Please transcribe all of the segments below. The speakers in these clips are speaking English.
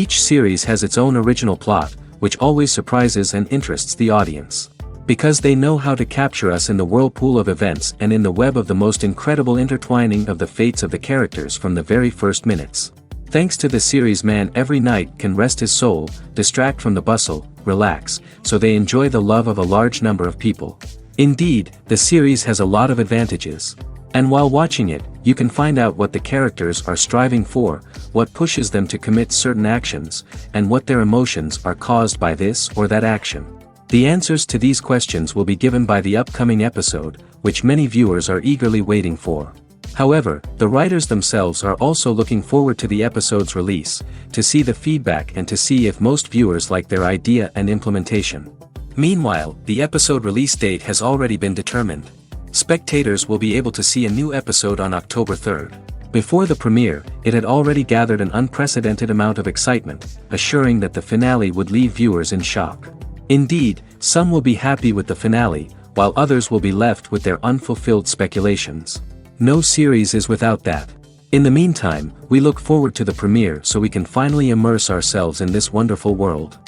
Each series has its own original plot, which always surprises and interests the audience. Because they know how to capture us in the whirlpool of events and in the web of the most incredible intertwining of the fates of the characters from the very first minutes. Thanks to the series, man every night can rest his soul, distract from the bustle, relax, so they enjoy the love of a large number of people. Indeed, the series has a lot of advantages. And while watching it, you can find out what the characters are striving for, what pushes them to commit certain actions, and what their emotions are caused by this or that action. The answers to these questions will be given by the upcoming episode, which many viewers are eagerly waiting for. However, the writers themselves are also looking forward to the episode's release, to see the feedback and to see if most viewers like their idea and implementation. Meanwhile, the episode release date has already been determined. Spectators will be able to see a new episode on October 3rd. Before the premiere, it had already gathered an unprecedented amount of excitement, assuring that the finale would leave viewers in shock. Indeed, some will be happy with the finale, while others will be left with their unfulfilled speculations. No series is without that. In the meantime, we look forward to the premiere so we can finally immerse ourselves in this wonderful world.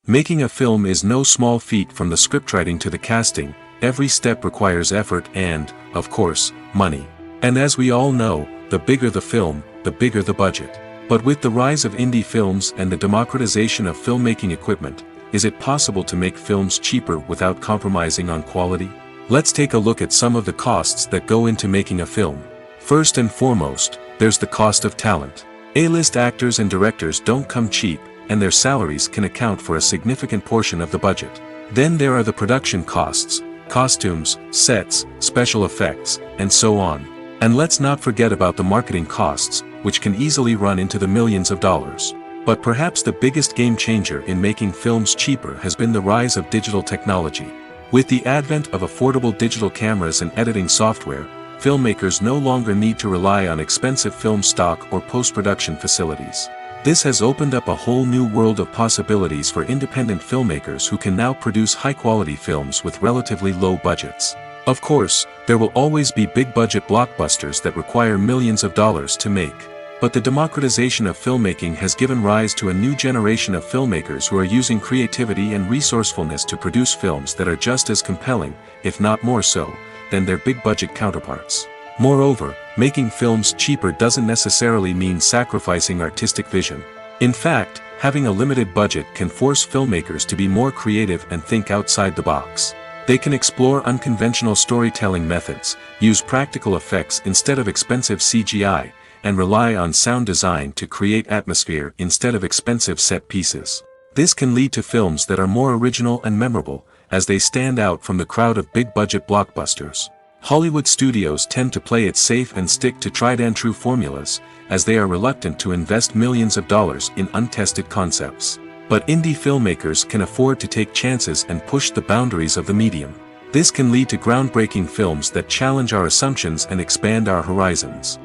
Making a film is no small feat. From the scriptwriting to the casting, every step requires effort and, of course, money. And as we all know, the bigger the film, the bigger the budget. But with the rise of indie films and the democratization of filmmaking equipment, is it possible to make films cheaper without compromising on quality? Let's take a look at some of the costs that go into making a film. First and foremost, there's the cost of talent. A-list actors and directors don't come cheap, and their salaries can account for a significant portion of the budget. Then there are the production costs, costumes, sets, special effects, and so on. And let's not forget about the marketing costs, which can easily run into the millions of dollars. But perhaps the biggest game changer in making films cheaper has been the rise of digital technology. With the advent of affordable digital cameras and editing software, filmmakers no longer need to rely on expensive film stock or post-production facilities. This has opened up a whole new world of possibilities for independent filmmakers who can now produce high-quality films with relatively low budgets. Of course, there will always be big-budget blockbusters that require millions of dollars to make. But the democratization of filmmaking has given rise to a new generation of filmmakers who are using creativity and resourcefulness to produce films that are just as compelling, if not more so, than their big-budget counterparts. Moreover, making films cheaper doesn't necessarily mean sacrificing artistic vision. In fact, having a limited budget can force filmmakers to be more creative and think outside the box. They can explore unconventional storytelling methods, use practical effects instead of expensive CGI, and rely on sound design to create atmosphere instead of expensive set pieces. This can lead to films that are more original and memorable, as they stand out from the crowd of big-budget blockbusters. Hollywood studios tend to play it safe and stick to tried-and-true formulas, as they are reluctant to invest millions of dollars in untested concepts. But indie filmmakers can afford to take chances and push the boundaries of the medium. This can lead to groundbreaking films that challenge our assumptions and expand our horizons.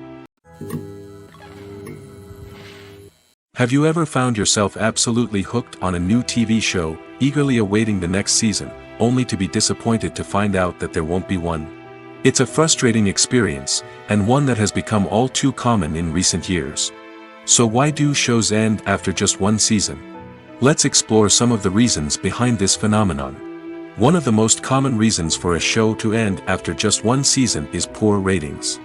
Have you ever found yourself absolutely hooked on a new TV show, eagerly awaiting the next season, only to be disappointed to find out that there won't be one? It's a frustrating experience, and one that has become all too common in recent years. So why do shows end after just one season? Let's explore some of the reasons behind this phenomenon. One of the most common reasons for a show to end after just one season is poor ratings.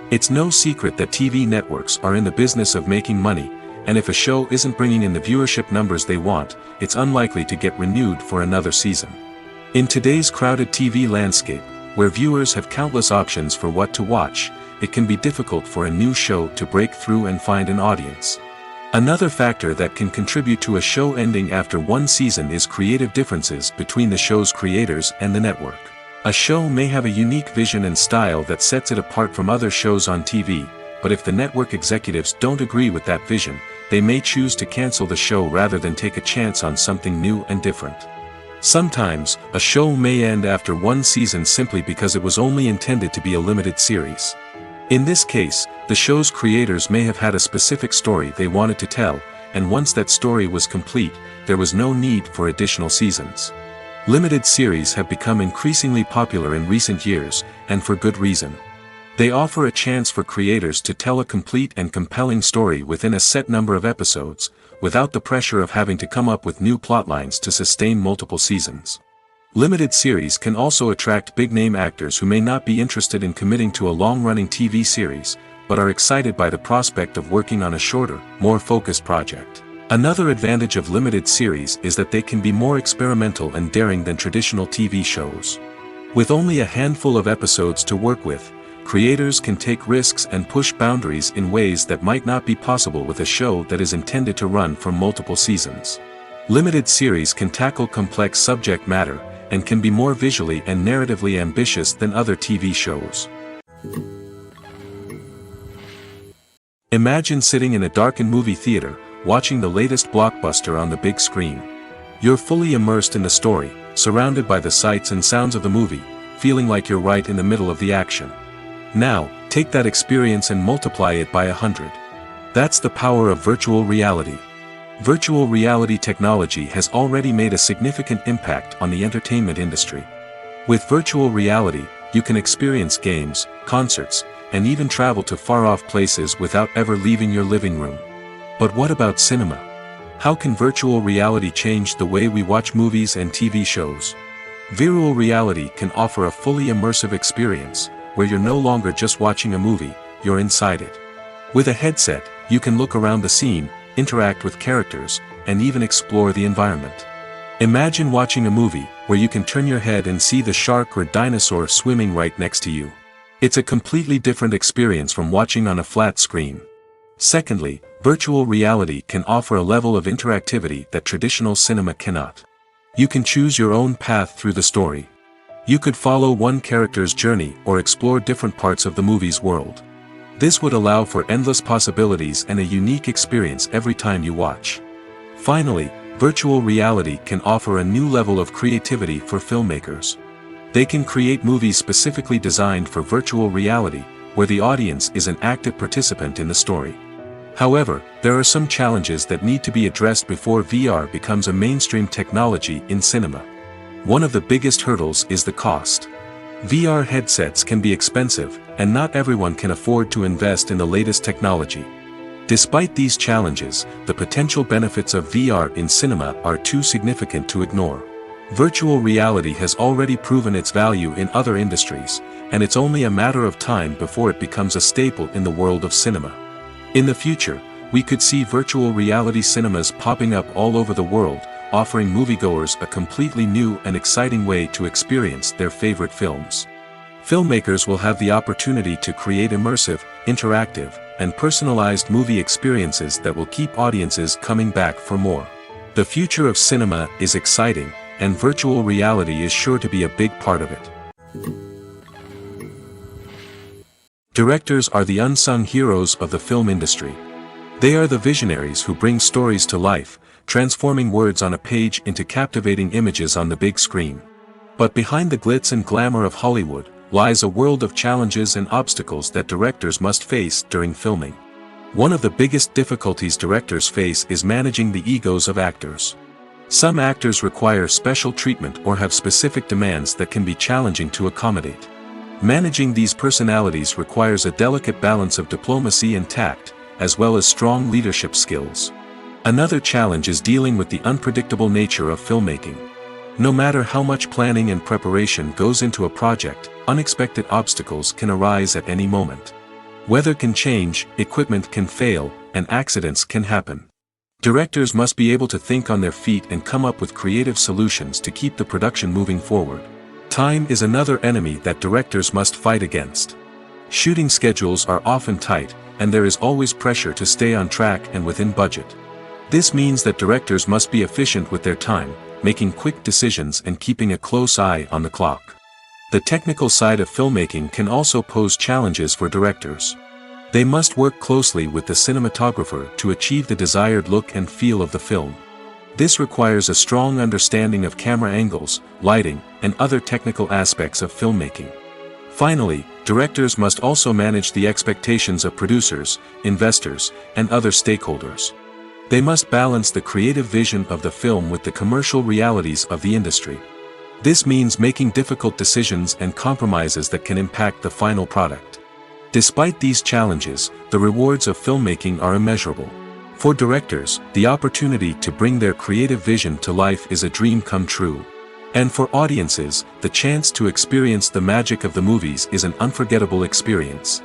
It's no secret that TV networks are in the business of making money, and if a show isn't bringing in the viewership numbers they want, it's unlikely to get renewed for another season. In today's crowded TV landscape, where viewers have countless options for what to watch, it can be difficult for a new show to break through and find an audience. Another factor that can contribute to a show ending after one season is creative differences between the show's creators and the network. A show may have a unique vision and style that sets it apart from other shows on TV, but if the network executives don't agree with that vision, they may choose to cancel the show rather than take a chance on something new and different. Sometimes, a show may end after one season simply because it was only intended to be a limited series. In this case, the show's creators may have had a specific story they wanted to tell, and once that story was complete, there was no need for additional seasons. Limited series have become increasingly popular in recent years, and for good reason. They offer a chance for creators to tell a complete and compelling story within a set number of episodes, without the pressure of having to come up with new plotlines to sustain multiple seasons. Limited series can also attract big-name actors who may not be interested in committing to a long-running TV series, but are excited by the prospect of working on a shorter, more focused project. Another advantage of limited series is that they can be more experimental and daring than traditional TV shows. With only a handful of episodes to work with, creators can take risks and push boundaries in ways that might not be possible with a show that is intended to run for multiple seasons. Limited series can tackle complex subject matter, and can be more visually and narratively ambitious than other TV shows. Imagine sitting in a darkened movie theater, watching the latest blockbuster on the big screen. You're fully immersed in the story, surrounded by the sights and sounds of the movie, feeling like you're right in the middle of the action. Now, take that experience and multiply it by 100. That's the power of virtual reality. Virtual reality technology has already made a significant impact on the entertainment industry. With virtual reality, you can experience games, concerts, and even travel to far-off places without ever leaving your living room. But what about cinema? How can virtual reality change the way we watch movies and TV shows? Virtual reality can offer a fully immersive experience, where you're no longer just watching a movie, you're inside it. With a headset, you can look around the scene, interact with characters, and even explore the environment. Imagine watching a movie where you can turn your head and see the shark or dinosaur swimming right next to you. It's a completely different experience from watching on a flat screen. Secondly, virtual reality can offer a level of interactivity that traditional cinema cannot. You can choose your own path through the story. You could follow one character's journey or explore different parts of the movie's world. This would allow for endless possibilities and a unique experience every time you watch. Finally, virtual reality can offer a new level of creativity for filmmakers. They can create movies specifically designed for virtual reality, where the audience is an active participant in the story. However, there are some challenges that need to be addressed before VR becomes a mainstream technology in cinema. One of the biggest hurdles is the cost. VR headsets can be expensive, and not everyone can afford to invest in the latest technology. Despite these challenges, the potential benefits of VR in cinema are too significant to ignore. Virtual reality has already proven its value in other industries, and it's only a matter of time before it becomes a staple in the world of cinema. In the future, we could see virtual reality cinemas popping up all over the world, offering moviegoers a completely new and exciting way to experience their favorite films. Filmmakers will have the opportunity to create immersive, interactive, and personalized movie experiences that will keep audiences coming back for more. The future of cinema is exciting, and virtual reality is sure to be a big part of it. Directors are the unsung heroes of the film industry. They are the visionaries who bring stories to life, transforming words on a page into captivating images on the big screen. But behind the glitz and glamour of Hollywood lies a world of challenges and obstacles that directors must face during filming. One of the biggest difficulties directors face is managing the egos of actors. Some actors require special treatment or have specific demands that can be challenging to accommodate. Managing these personalities requires a delicate balance of diplomacy and tact, as well as strong leadership skills. Another challenge is dealing with the unpredictable nature of filmmaking. No matter how much planning and preparation goes into a project, unexpected obstacles can arise at any moment. Weather can change, equipment can fail, and accidents can happen. Directors must be able to think on their feet and come up with creative solutions to keep the production moving forward. Time is another enemy that directors must fight against. Shooting schedules are often tight, and there is always pressure to stay on track and within budget. This means that directors must be efficient with their time, making quick decisions and keeping a close eye on the clock. The technical side of filmmaking can also pose challenges for directors. They must work closely with the cinematographer to achieve the desired look and feel of the film. This requires a strong understanding of camera angles, lighting, and other technical aspects of filmmaking. Finally, directors must also manage the expectations of producers, investors, and other stakeholders. They must balance the creative vision of the film with the commercial realities of the industry. This means making difficult decisions and compromises that can impact the final product. Despite these challenges, the rewards of filmmaking are immeasurable. For directors, the opportunity to bring their creative vision to life is a dream come true. And for audiences, the chance to experience the magic of the movies is an unforgettable experience.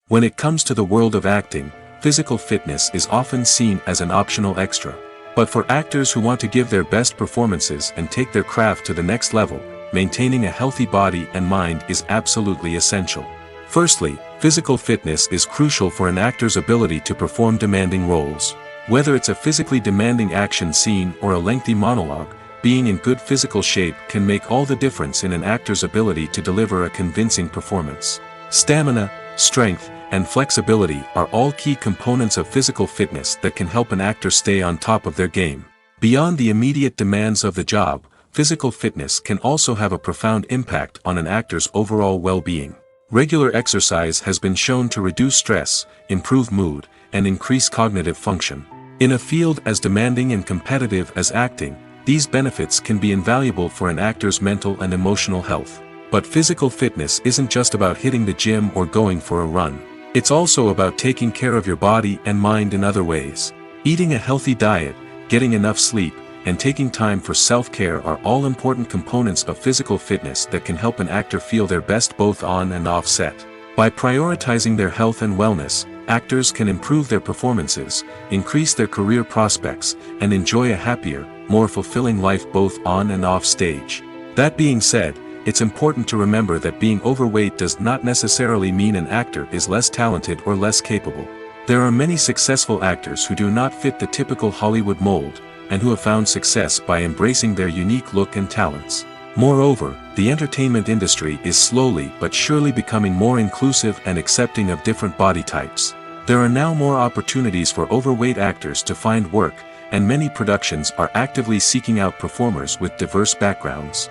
When it comes to the world of acting, physical fitness is often seen as an optional extra. But for actors who want to give their best performances and take their craft to the next level, maintaining a healthy body and mind is absolutely essential. Firstly, physical fitness is crucial for an actor's ability to perform demanding roles. Whether it's a physically demanding action scene or a lengthy monologue, being in good physical shape can make all the difference in an actor's ability to deliver a convincing performance. Stamina, strength, and flexibility are all key components of physical fitness that can help an actor stay on top of their game. Beyond the immediate demands of the job, physical fitness can also have a profound impact on an actor's overall well-being. Regular exercise has been shown to reduce stress, improve mood, and increase cognitive function. In a field as demanding and competitive as acting, these benefits can be invaluable for an actor's mental and emotional health. But physical fitness isn't just about hitting the gym or going for a run. It's also about taking care of your body and mind in other ways. Eating a healthy diet, getting enough sleep, and taking time for self-care are all important components of physical fitness that can help an actor feel their best both on and off set. By prioritizing their health and wellness, actors can improve their performances, increase their career prospects, and enjoy a happier, more fulfilling life both on and off stage. That being said, it's important to remember that being overweight does not necessarily mean an actor is less talented or less capable. There are many successful actors who do not fit the typical Hollywood mold, and who have found success by embracing their unique look and talents. Moreover, the entertainment industry is slowly but surely becoming more inclusive and accepting of different body types. There are now more opportunities for overweight actors to find work, and many productions are actively seeking out performers with diverse backgrounds.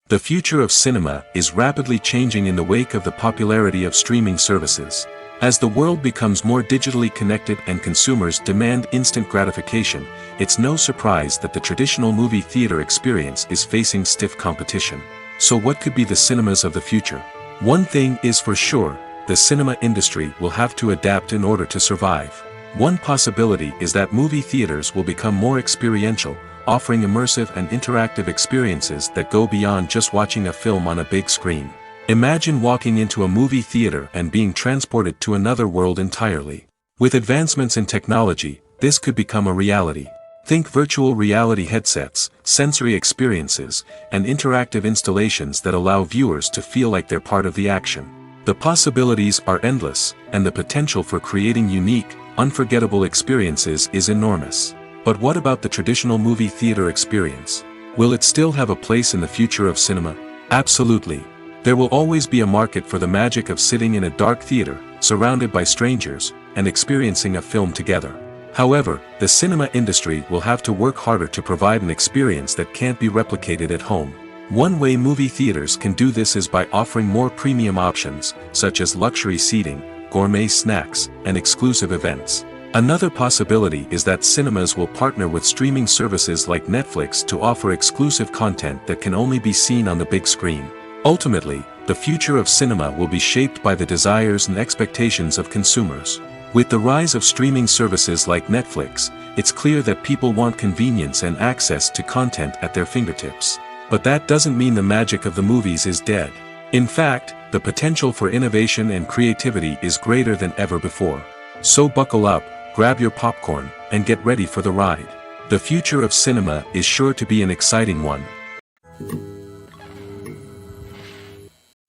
The future of cinema is rapidly changing in the wake of the popularity of streaming services. As the world becomes more digitally connected and consumers demand instant gratification, it's no surprise that the traditional movie theater experience is facing stiff competition. So what could be the cinemas of the future? One thing is for sure, the cinema industry will have to adapt in order to survive. One possibility is that movie theaters will become more experiential, offering immersive and interactive experiences that go beyond just watching a film on a big screen. Imagine walking into a movie theater and being transported to another world entirely. With advancements in technology, this could become a reality. Think virtual reality headsets, sensory experiences, and interactive installations that allow viewers to feel like they're part of the action. The possibilities are endless, and the potential for creating unique, unforgettable experiences is enormous. But what about the traditional movie theater experience? Will it still have a place in the future of cinema? Absolutely. There will always be a market for the magic of sitting in a dark theater, surrounded by strangers, and experiencing a film together. However, the cinema industry will have to work harder to provide an experience that can't be replicated at home. One way movie theaters can do this is by offering more premium options, such as luxury seating, gourmet snacks, and exclusive events. Another possibility is that cinemas will partner with streaming services like Netflix to offer exclusive content that can only be seen on the big screen. Ultimately, the future of cinema will be shaped by the desires and expectations of consumers. With the rise of streaming services like Netflix, it's clear that people want convenience and access to content at their fingertips. But that doesn't mean the magic of the movies is dead. In fact, the potential for innovation and creativity is greater than ever before. So buckle up, grab your popcorn, and get ready for the ride. The future of cinema is sure to be an exciting one.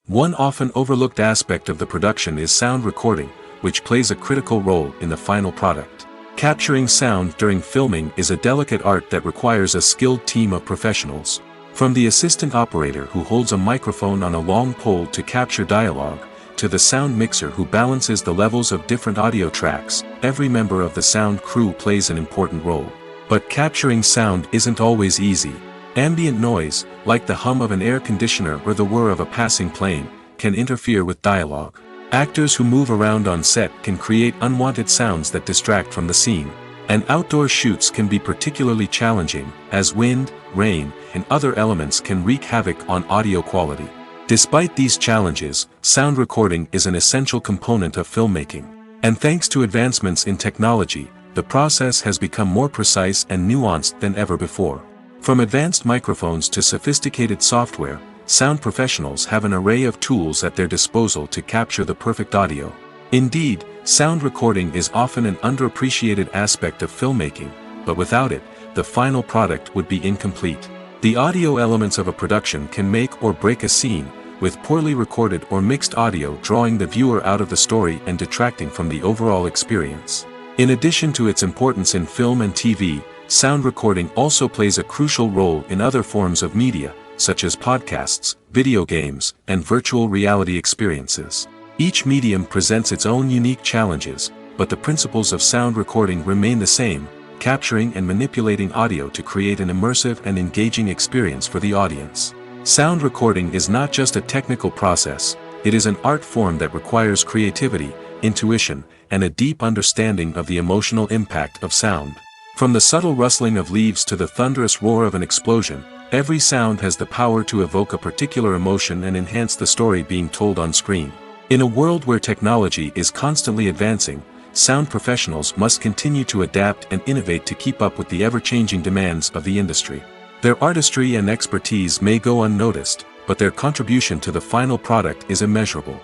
One often overlooked aspect of the production is sound recording, which plays a critical role in the final product. Capturing sound during filming is a delicate art that requires a skilled team of professionals. From the assistant operator who holds a microphone on a long pole to capture dialogue, to the sound mixer who balances the levels of different audio tracks, every member of the sound crew plays an important role. But capturing sound isn't always easy. Ambient noise, like the hum of an air conditioner or the whir of a passing plane, can interfere with dialogue. Actors who move around on set can create unwanted sounds that distract from the scene. And outdoor shoots can be particularly challenging, as wind, rain, and other elements can wreak havoc on audio quality. Despite these challenges, sound recording is an essential component of filmmaking. And thanks to advancements in technology, the process has become more precise and nuanced than ever before. From advanced microphones to sophisticated software, sound professionals have an array of tools at their disposal to capture the perfect audio. Indeed, sound recording is often an underappreciated aspect of filmmaking, but without it, the final product would be incomplete. The audio elements of a production can make or break a scene, with poorly recorded or mixed audio drawing the viewer out of the story and detracting from the overall experience. In addition to its importance in film and TV, sound recording also plays a crucial role in other forms of media, such as podcasts, video games, and virtual reality experiences. Each medium presents its own unique challenges, but the principles of sound recording remain the same, capturing and manipulating audio to create an immersive and engaging experience for the audience. Sound recording is not just a technical process, it is an art form that requires creativity, intuition, and a deep understanding of the emotional impact of sound. From the subtle rustling of leaves to the thunderous roar of an explosion, every sound has the power to evoke a particular emotion and enhance the story being told on screen. In a world where technology is constantly advancing, sound professionals must continue to adapt and innovate to keep up with the ever-changing demands of the industry. Their artistry and expertise may go unnoticed, but their contribution to the final product is immeasurable.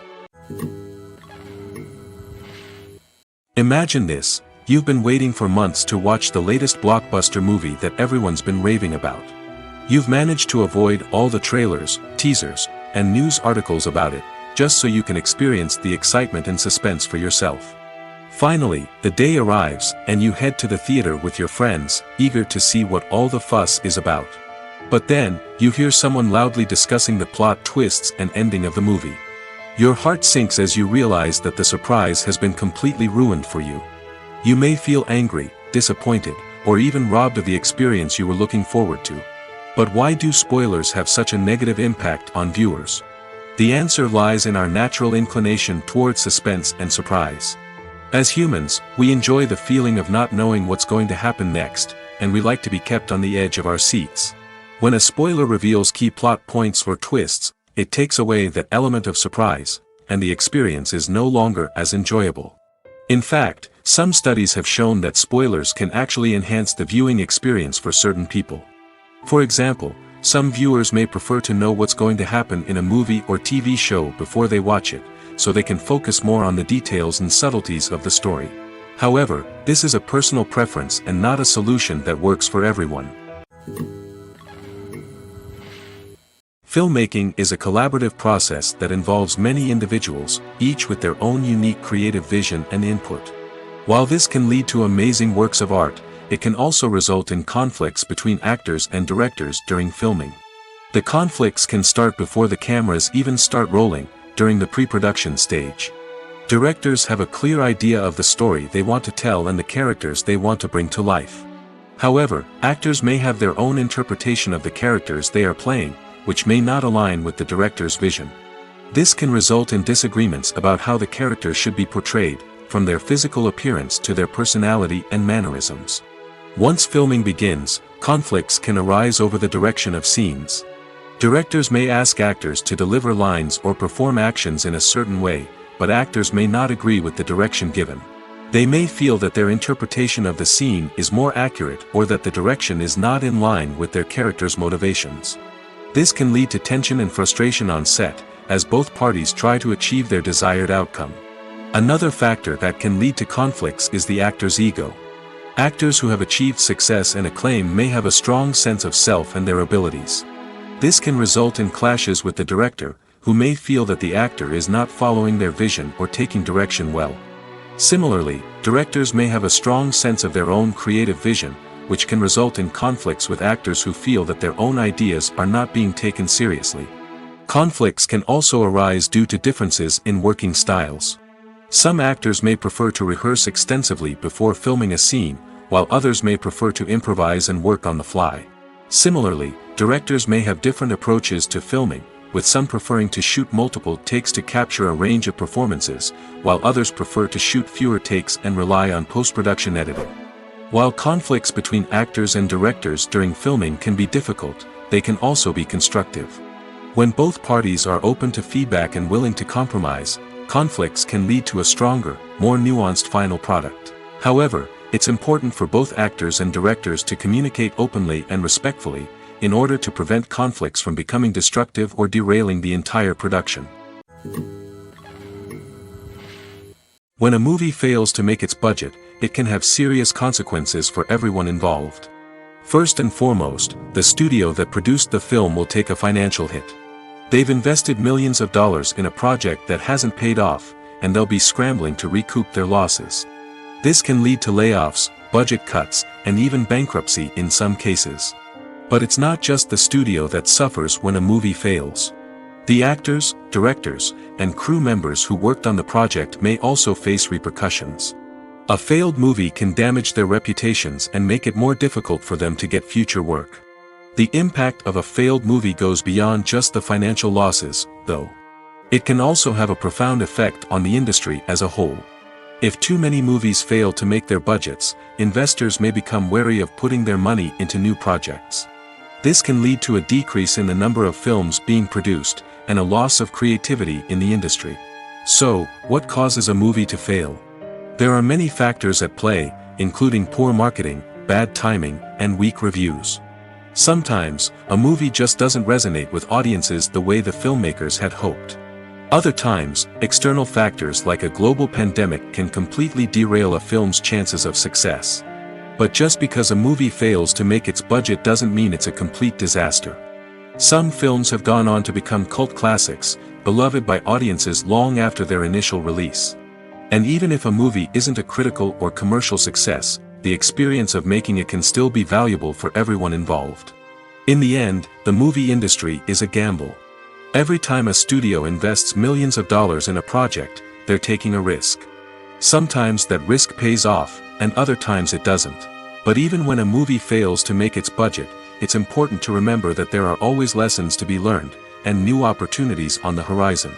Imagine this: you've been waiting for months to watch the latest blockbuster movie that everyone's been raving about. You've managed to avoid all the trailers, teasers, and news articles about it, just so you can experience the excitement and suspense for yourself. Finally, the day arrives, and you head to the theater with your friends, eager to see what all the fuss is about. But then, you hear someone loudly discussing the plot twists and ending of the movie. Your heart sinks as you realize that the surprise has been completely ruined for you. You may feel angry, disappointed, or even robbed of the experience you were looking forward to. But why do spoilers have such a negative impact on viewers? The answer lies in our natural inclination towards suspense and surprise. As humans, we enjoy the feeling of not knowing what's going to happen next, and we like to be kept on the edge of our seats. When a spoiler reveals key plot points or twists, it takes away that element of surprise, and the experience is no longer as enjoyable. In fact, some studies have shown that spoilers can actually enhance the viewing experience for certain people. For example, some viewers may prefer to know what's going to happen in a movie or TV show before they watch it, so they can focus more on the details and subtleties of the story. However, this is a personal preference and not a solution that works for everyone. Filmmaking is a collaborative process that involves many individuals, each with their own unique creative vision and input. While this can lead to amazing works of art, it can also result in conflicts between actors and directors during filming. The conflicts can start before the cameras even start rolling, during the pre-production stage. Directors have a clear idea of the story they want to tell and the characters they want to bring to life. However, actors may have their own interpretation of the characters they are playing, which may not align with the director's vision. This can result in disagreements about how the characters should be portrayed, from their physical appearance to their personality and mannerisms. Once filming begins, conflicts can arise over the direction of scenes. Directors may ask actors to deliver lines or perform actions in a certain way, but actors may not agree with the direction given. They may feel that their interpretation of the scene is more accurate or that the direction is not in line with their character's motivations. This can lead to tension and frustration on set, as both parties try to achieve their desired outcome. Another factor that can lead to conflicts is the actor's ego. Actors who have achieved success and acclaim may have a strong sense of self and their abilities. This can result in clashes with the director, who may feel that the actor is not following their vision or taking direction well. Similarly, directors may have a strong sense of their own creative vision, which can result in conflicts with actors who feel that their own ideas are not being taken seriously. Conflicts can also arise due to differences in working styles. Some actors may prefer to rehearse extensively before filming a scene, while others may prefer to improvise and work on the fly. Similarly, directors may have different approaches to filming, with some preferring to shoot multiple takes to capture a range of performances, while others prefer to shoot fewer takes and rely on post-production editing. While conflicts between actors and directors during filming can be difficult, they can also be constructive. When both parties are open to feedback and willing to compromise, conflicts can lead to a stronger, more nuanced final product. However, it's important for both actors and directors to communicate openly and respectfully, in order to prevent conflicts from becoming destructive or derailing the entire production. When a movie fails to make its budget, it can have serious consequences for everyone involved. First and foremost, the studio that produced the film will take a financial hit. They've invested millions of dollars in a project that hasn't paid off, and they'll be scrambling to recoup their losses. This can lead to layoffs, budget cuts, and even bankruptcy in some cases. But it's not just the studio that suffers when a movie fails. The actors, directors, and crew members who worked on the project may also face repercussions. A failed movie can damage their reputations and make it more difficult for them to get future work. The impact of a failed movie goes beyond just the financial losses, though. It can also have a profound effect on the industry as a whole. If too many movies fail to make their budgets, investors may become wary of putting their money into new projects. This can lead to a decrease in the number of films being produced, and a loss of creativity in the industry. So, what causes a movie to fail? There are many factors at play, including poor marketing, bad timing, and weak reviews. Sometimes, a movie just doesn't resonate with audiences the way the filmmakers had hoped. Other times, external factors like a global pandemic can completely derail a film's chances of success. But just because a movie fails to make its budget doesn't mean it's a complete disaster. Some films have gone on to become cult classics, beloved by audiences long after their initial release. And even if a movie isn't a critical or commercial success, the experience of making it can still be valuable for everyone involved. In the end, the movie industry is a gamble. Every time a studio invests millions of dollars in a project, they're taking a risk. Sometimes that risk pays off, and other times it doesn't. But even when a movie fails to make its budget, it's important to remember that there are always lessons to be learned, and new opportunities on the horizon.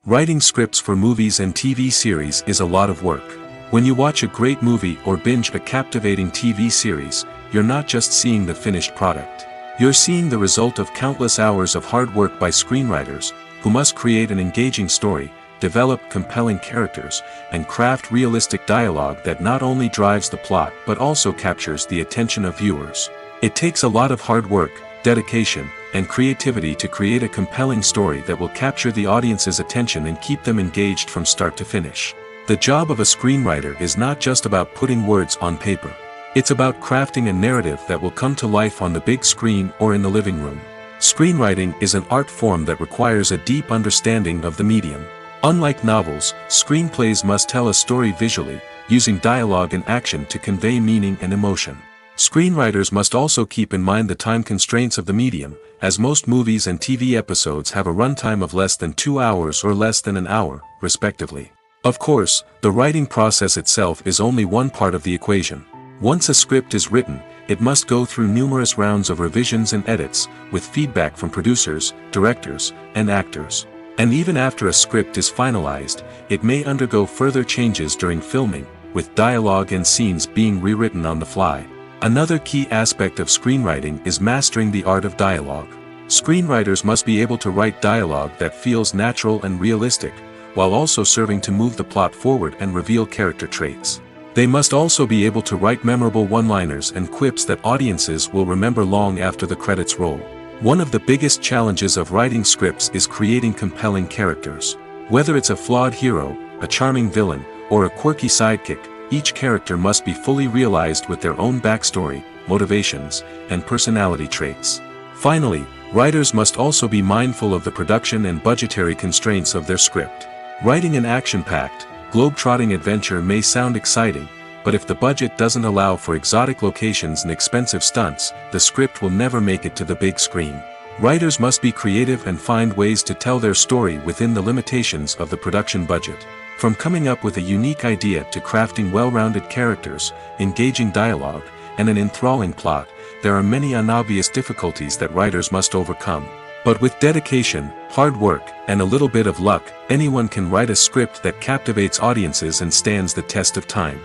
Writing scripts for movies and TV series is a lot of work. When you watch a great movie or binge a captivating TV series, you're not just seeing the finished product. You're seeing the result of countless hours of hard work by screenwriters, who must create an engaging story, develop compelling characters, and craft realistic dialogue that not only drives the plot but also captures the attention of viewers. It takes a lot of hard work, dedication, and creativity to create a compelling story that will capture the audience's attention and keep them engaged from start to finish. The job of a screenwriter is not just about putting words on paper. It's about crafting a narrative that will come to life on the big screen or in the living room. Screenwriting is an art form that requires a deep understanding of the medium. Unlike novels, screenplays must tell a story visually, using dialogue and action to convey meaning and emotion. Screenwriters must also keep in mind the time constraints of the medium, as most movies and TV episodes have a runtime of less than 2 hours or less than an hour, respectively. Of course, the writing process itself is only one part of the equation. Once a script is written, it must go through numerous rounds of revisions and edits, with feedback from producers, directors, and actors. And even after a script is finalized, it may undergo further changes during filming, with dialogue and scenes being rewritten on the fly. Another key aspect of screenwriting is mastering the art of dialogue. Screenwriters must be able to write dialogue that feels natural and realistic, while also serving to move the plot forward and reveal character traits. They must also be able to write memorable one-liners and quips that audiences will remember long after the credits roll. One of the biggest challenges of writing scripts is creating compelling characters. Whether it's a flawed hero, a charming villain, or a quirky sidekick, each character must be fully realized with their own backstory, motivations, and personality traits. Finally, writers must also be mindful of the production and budgetary constraints of their script. Writing an action-packed, globe-trotting adventure may sound exciting, but if the budget doesn't allow for exotic locations and expensive stunts, the script will never make it to the big screen. Writers must be creative and find ways to tell their story within the limitations of the production budget. From coming up with a unique idea to crafting well-rounded characters, engaging dialogue, and an enthralling plot, there are many unobvious difficulties that writers must overcome. But with dedication, hard work, and a little bit of luck, anyone can write a script that captivates audiences and stands the test of time.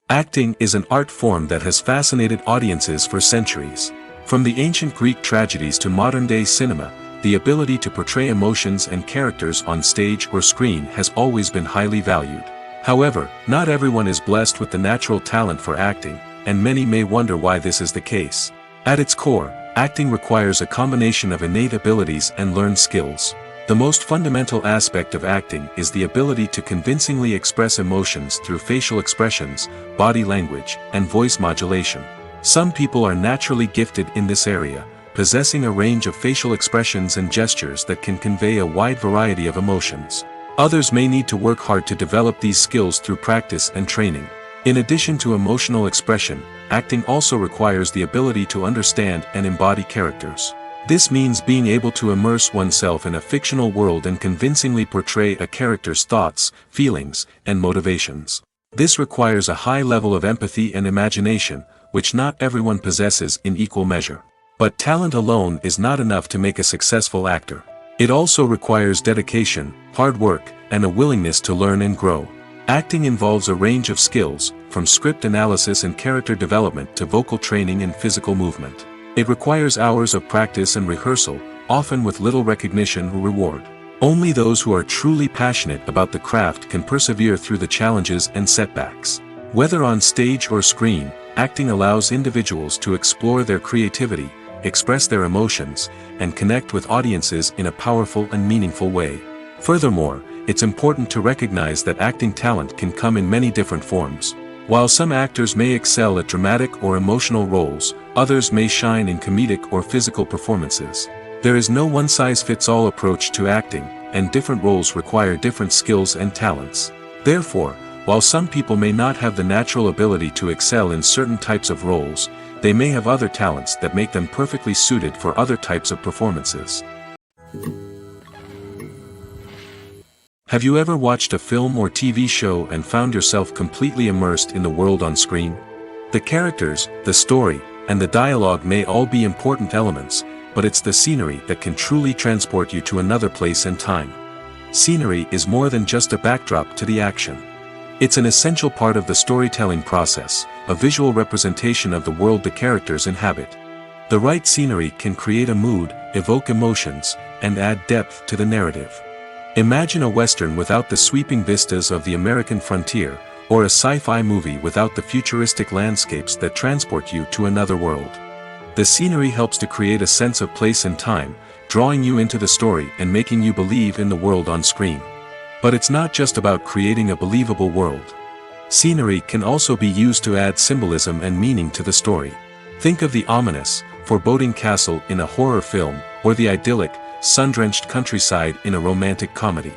Acting is an art form that has fascinated audiences for centuries. From the ancient Greek tragedies to modern-day cinema, the ability to portray emotions and characters on stage or screen has always been highly valued. However, not everyone is blessed with the natural talent for acting, and many may wonder why this is the case. At its core, acting requires a combination of innate abilities and learned skills. The most fundamental aspect of acting is the ability to convincingly express emotions through facial expressions, body language, and voice modulation. Some people are naturally gifted in this area, possessing a range of facial expressions and gestures that can convey a wide variety of emotions. Others may need to work hard to develop these skills through practice and training. In addition to emotional expression, acting also requires the ability to understand and embody characters. This means being able to immerse oneself in a fictional world and convincingly portray a character's thoughts, feelings, and motivations. This requires a high level of empathy and imagination, which not everyone possesses in equal measure. But talent alone is not enough to make a successful actor. It also requires dedication, hard work, and a willingness to learn and grow. Acting involves a range of skills, from script analysis and character development to vocal training and physical movement. It requires hours of practice and rehearsal, often with little recognition or reward. Only those who are truly passionate about the craft can persevere through the challenges and setbacks. Whether on stage or screen, acting allows individuals to explore their creativity, express their emotions, and connect with audiences in a powerful and meaningful way. Furthermore, it's important to recognize that acting talent can come in many different forms. While some actors may excel at dramatic or emotional roles, others may shine in comedic or physical performances. There is no one-size-fits-all approach to acting, and different roles require different skills and talents. Therefore, while some people may not have the natural ability to excel in certain types of roles, they may have other talents that make them perfectly suited for other types of performances. Have you ever watched a film or TV show and found yourself completely immersed in the world on screen? The characters, the story, and the dialogue may all be important elements, but it's the scenery that can truly transport you to another place and time. Scenery is more than just a backdrop to the action. It's an essential part of the storytelling process, a visual representation of the world the characters inhabit. The right scenery can create a mood, evoke emotions, and add depth to the narrative. Imagine a Western without the sweeping vistas of the American frontier, or a sci-fi movie without the futuristic landscapes that transport you to another world. The scenery helps to create a sense of place and time, drawing you into the story and making you believe in the world on screen. But it's not just about creating a believable world. Scenery can also be used to add symbolism and meaning to the story. Think of the ominous, foreboding castle in a horror film, or the idyllic, sun-drenched countryside in a romantic comedy.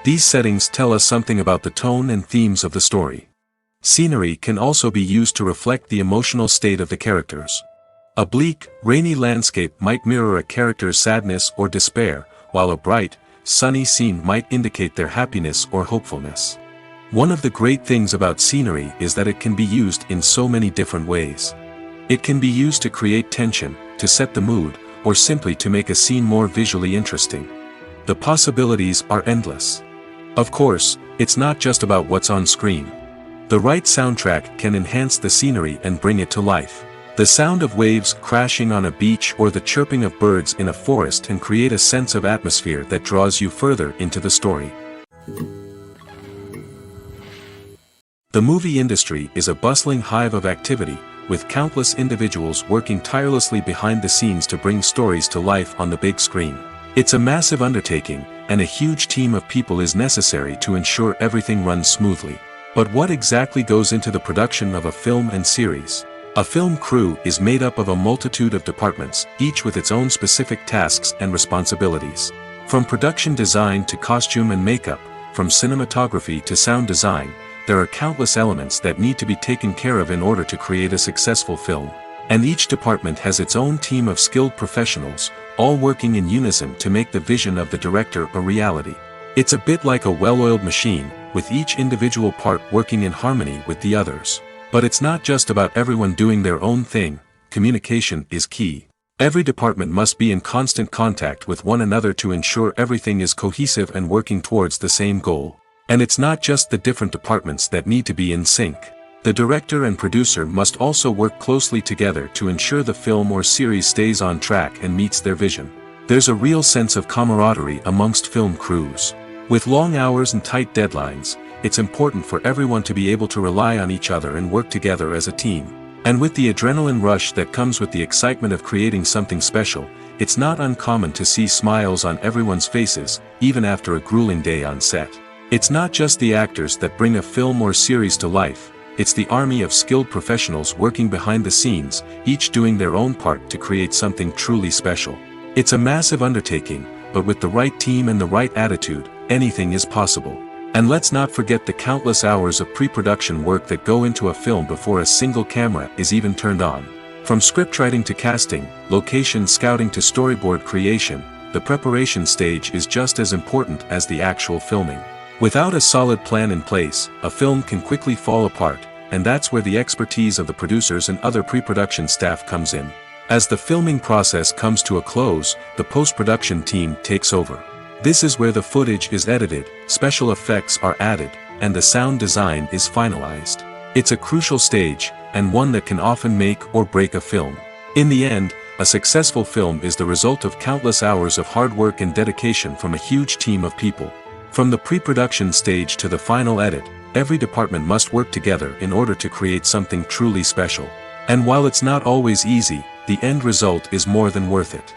These settings tell us something about the tone and themes of the story. Scenery can also be used to reflect the emotional state of the characters. A bleak, rainy landscape might mirror a character's sadness or despair, while a bright, sunny scene might indicate their happiness or hopefulness. One of the great things about scenery is that it can be used in so many different ways. It can be used to create tension, to set the mood, or simply to make a scene more visually interesting. The possibilities are endless. Of course, it's not just about what's on screen. The right soundtrack can enhance the scenery and bring it to life. The sound of waves crashing on a beach or the chirping of birds in a forest can create a sense of atmosphere that draws you further into the story. The movie industry is a bustling hive of activity, with countless individuals working tirelessly behind the scenes to bring stories to life on the big screen. It's a massive undertaking, and a huge team of people is necessary to ensure everything runs smoothly. But what exactly goes into the production of a film and series? A film crew is made up of a multitude of departments, each with its own specific tasks and responsibilities. From production design to costume and makeup, from cinematography to sound design, there are countless elements that need to be taken care of in order to create a successful film. And each department has its own team of skilled professionals, all working in unison to make the vision of the director a reality. It's a bit like a well-oiled machine, with each individual part working in harmony with the others. But it's not just about everyone doing their own thing. communication is key. Every department must be in constant contact with one another to ensure everything is cohesive and working towards the same goal. And it's not just the different departments that need to be in sync. The director and producer must also work closely together to ensure the film or series stays on track and meets their vision. There's a real sense of camaraderie amongst film crews. With long hours and tight deadlines, it's important for everyone to be able to rely on each other and work together as a team. And with the adrenaline rush that comes with the excitement of creating something special, it's not uncommon to see smiles on everyone's faces, even after a grueling day on set. It's not just the actors that bring a film or series to life, it's the army of skilled professionals working behind the scenes, each doing their own part to create something truly special. It's a massive undertaking, but with the right team and the right attitude, anything is possible. And let's not forget the countless hours of pre-production work that go into a film before a single camera is even turned on. From scriptwriting to casting, location scouting to storyboard creation, the preparation stage is just as important as the actual filming. Without a solid plan in place, a film can quickly fall apart, and that's where the expertise of the producers and other pre-production staff comes in. As the filming process comes to a close, the post-production team takes over. This is where the footage is edited, special effects are added, and the sound design is finalized. It's a crucial stage, and one that can often make or break a film. In the end, a successful film is the result of countless hours of hard work and dedication from a huge team of people. From the pre-production stage to the final edit, every department must work together in order to create something truly special. And while it's not always easy, the end result is more than worth it.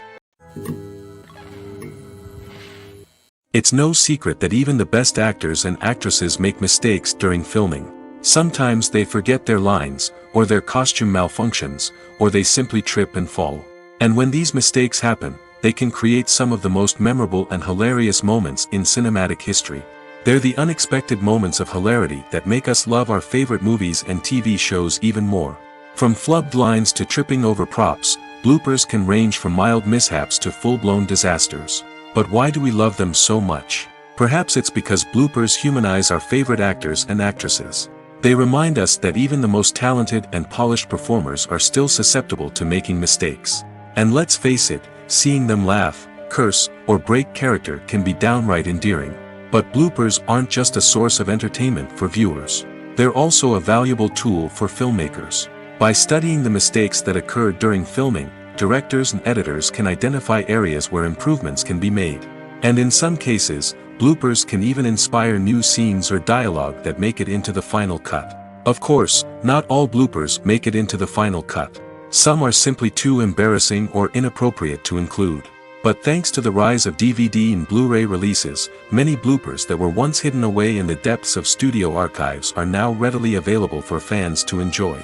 It's no secret that even the best actors and actresses make mistakes during filming. Sometimes they forget their lines, or their costume malfunctions, or they simply trip and fall. And when these mistakes happen, they can create some of the most memorable and hilarious moments in cinematic history. They're the unexpected moments of hilarity that make us love our favorite movies and TV shows even more. From flubbed lines to tripping over props, bloopers can range from mild mishaps to full-blown disasters. But why do we love them so much? Perhaps it's because bloopers humanize our favorite actors and actresses. They remind us that even the most talented and polished performers are still susceptible to making mistakes. And let's face it, seeing them laugh, curse, or break character can be downright endearing. But bloopers aren't just a source of entertainment for viewers. They're also a valuable tool for filmmakers. By studying the mistakes that occur during filming, directors and editors can identify areas where improvements can be made. And in some cases, bloopers can even inspire new scenes or dialogue that make it into the final cut. Of course, not all bloopers make it into the final cut. Some are simply too embarrassing or inappropriate to include. But thanks to the rise of DVD and Blu-ray releases, many bloopers that were once hidden away in the depths of studio archives are now readily available for fans to enjoy.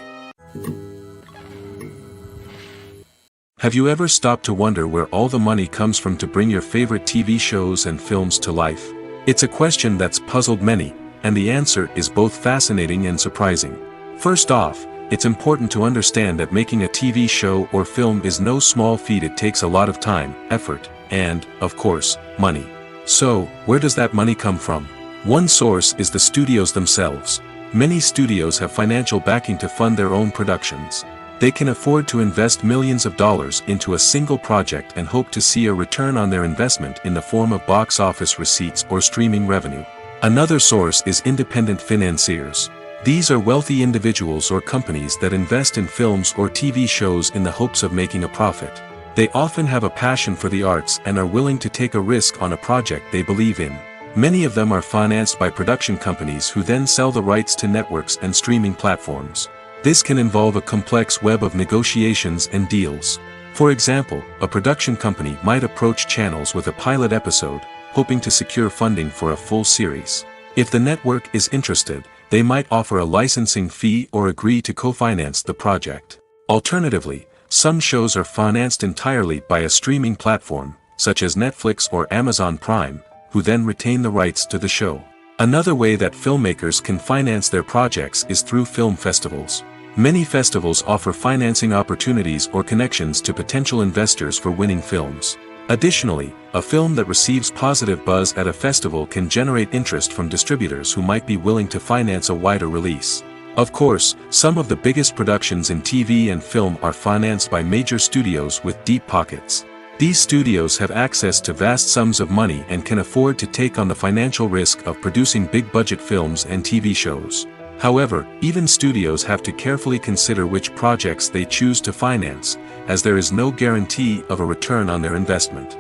Have you ever stopped to wonder where all the money comes from to bring your favorite TV shows and films to life? It's a question that's puzzled many, and the answer is both fascinating and surprising. First off, it's important to understand that making a TV show or film is no small feat. It takes a lot of time, effort, and, of course, money. So, where does that money come from? One source is the studios themselves. Many studios have financial backing to fund their own productions. They can afford to invest millions of dollars into a single project and hope to see a return on their investment in the form of box office receipts or streaming revenue. Another source is independent financiers. These are wealthy individuals or companies that invest in films or TV shows in the hopes of making a profit. They often have a passion for the arts and are willing to take a risk on a project they believe in. Many of them are financed by production companies who then sell the rights to networks and streaming platforms. This can involve a complex web of negotiations and deals. For example, a production company might approach channels with a pilot episode, hoping to secure funding for a full series. If the network is interested, they might offer a licensing fee or agree to co-finance the project. Alternatively, some shows are financed entirely by a streaming platform, such as Netflix or Amazon Prime, who then retain the rights to the show. Another way that filmmakers can finance their projects is through film festivals. Many festivals offer financing opportunities or connections to potential investors for winning films. Additionally, a film that receives positive buzz at a festival can generate interest from distributors who might be willing to finance a wider release. Of course, some of the biggest productions in TV and film are financed by major studios with deep pockets. These studios have access to vast sums of money and can afford to take on the financial risk of producing big-budget films and TV shows. However, even studios have to carefully consider which projects they choose to finance, as there is no guarantee of a return on their investment.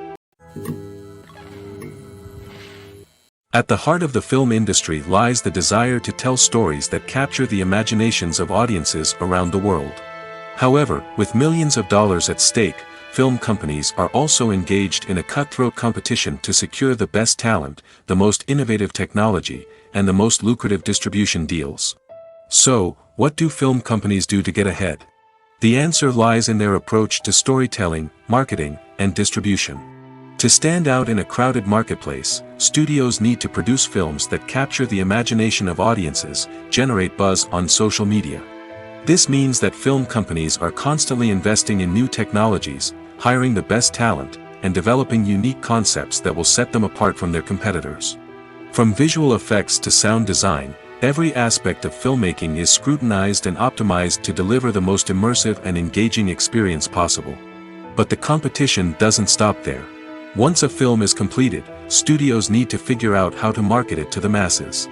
At the heart of the film industry lies the desire to tell stories that capture the imaginations of audiences around the world. However, with millions of dollars at stake, film companies are also engaged in a cutthroat competition to secure the best talent, the most innovative technology, and the most lucrative distribution deals. So, what do film companies do to get ahead? The answer lies in their approach to storytelling, marketing, and distribution. To stand out in a crowded marketplace, studios need to produce films that capture the imagination of audiences, generate buzz on social media. This means that film companies are constantly investing in new technologies, hiring the best talent, and developing unique concepts that will set them apart from their competitors. From visual effects to sound design, every aspect of filmmaking is scrutinized and optimized to deliver the most immersive and engaging experience possible. But the competition doesn't stop there. Once a film is completed, studios need to figure out how to market it to the masses.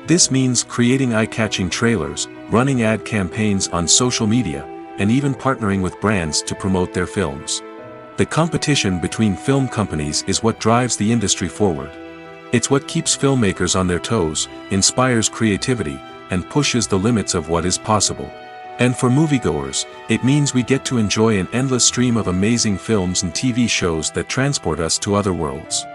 This means creating eye-catching trailers, running ad campaigns on social media, and even partnering with brands to promote their films. The competition between film companies is what drives the industry forward. It's what keeps filmmakers on their toes, inspires creativity, and pushes the limits of what is possible. And for moviegoers, it means we get to enjoy an endless stream of amazing films and TV shows that transport us to other worlds.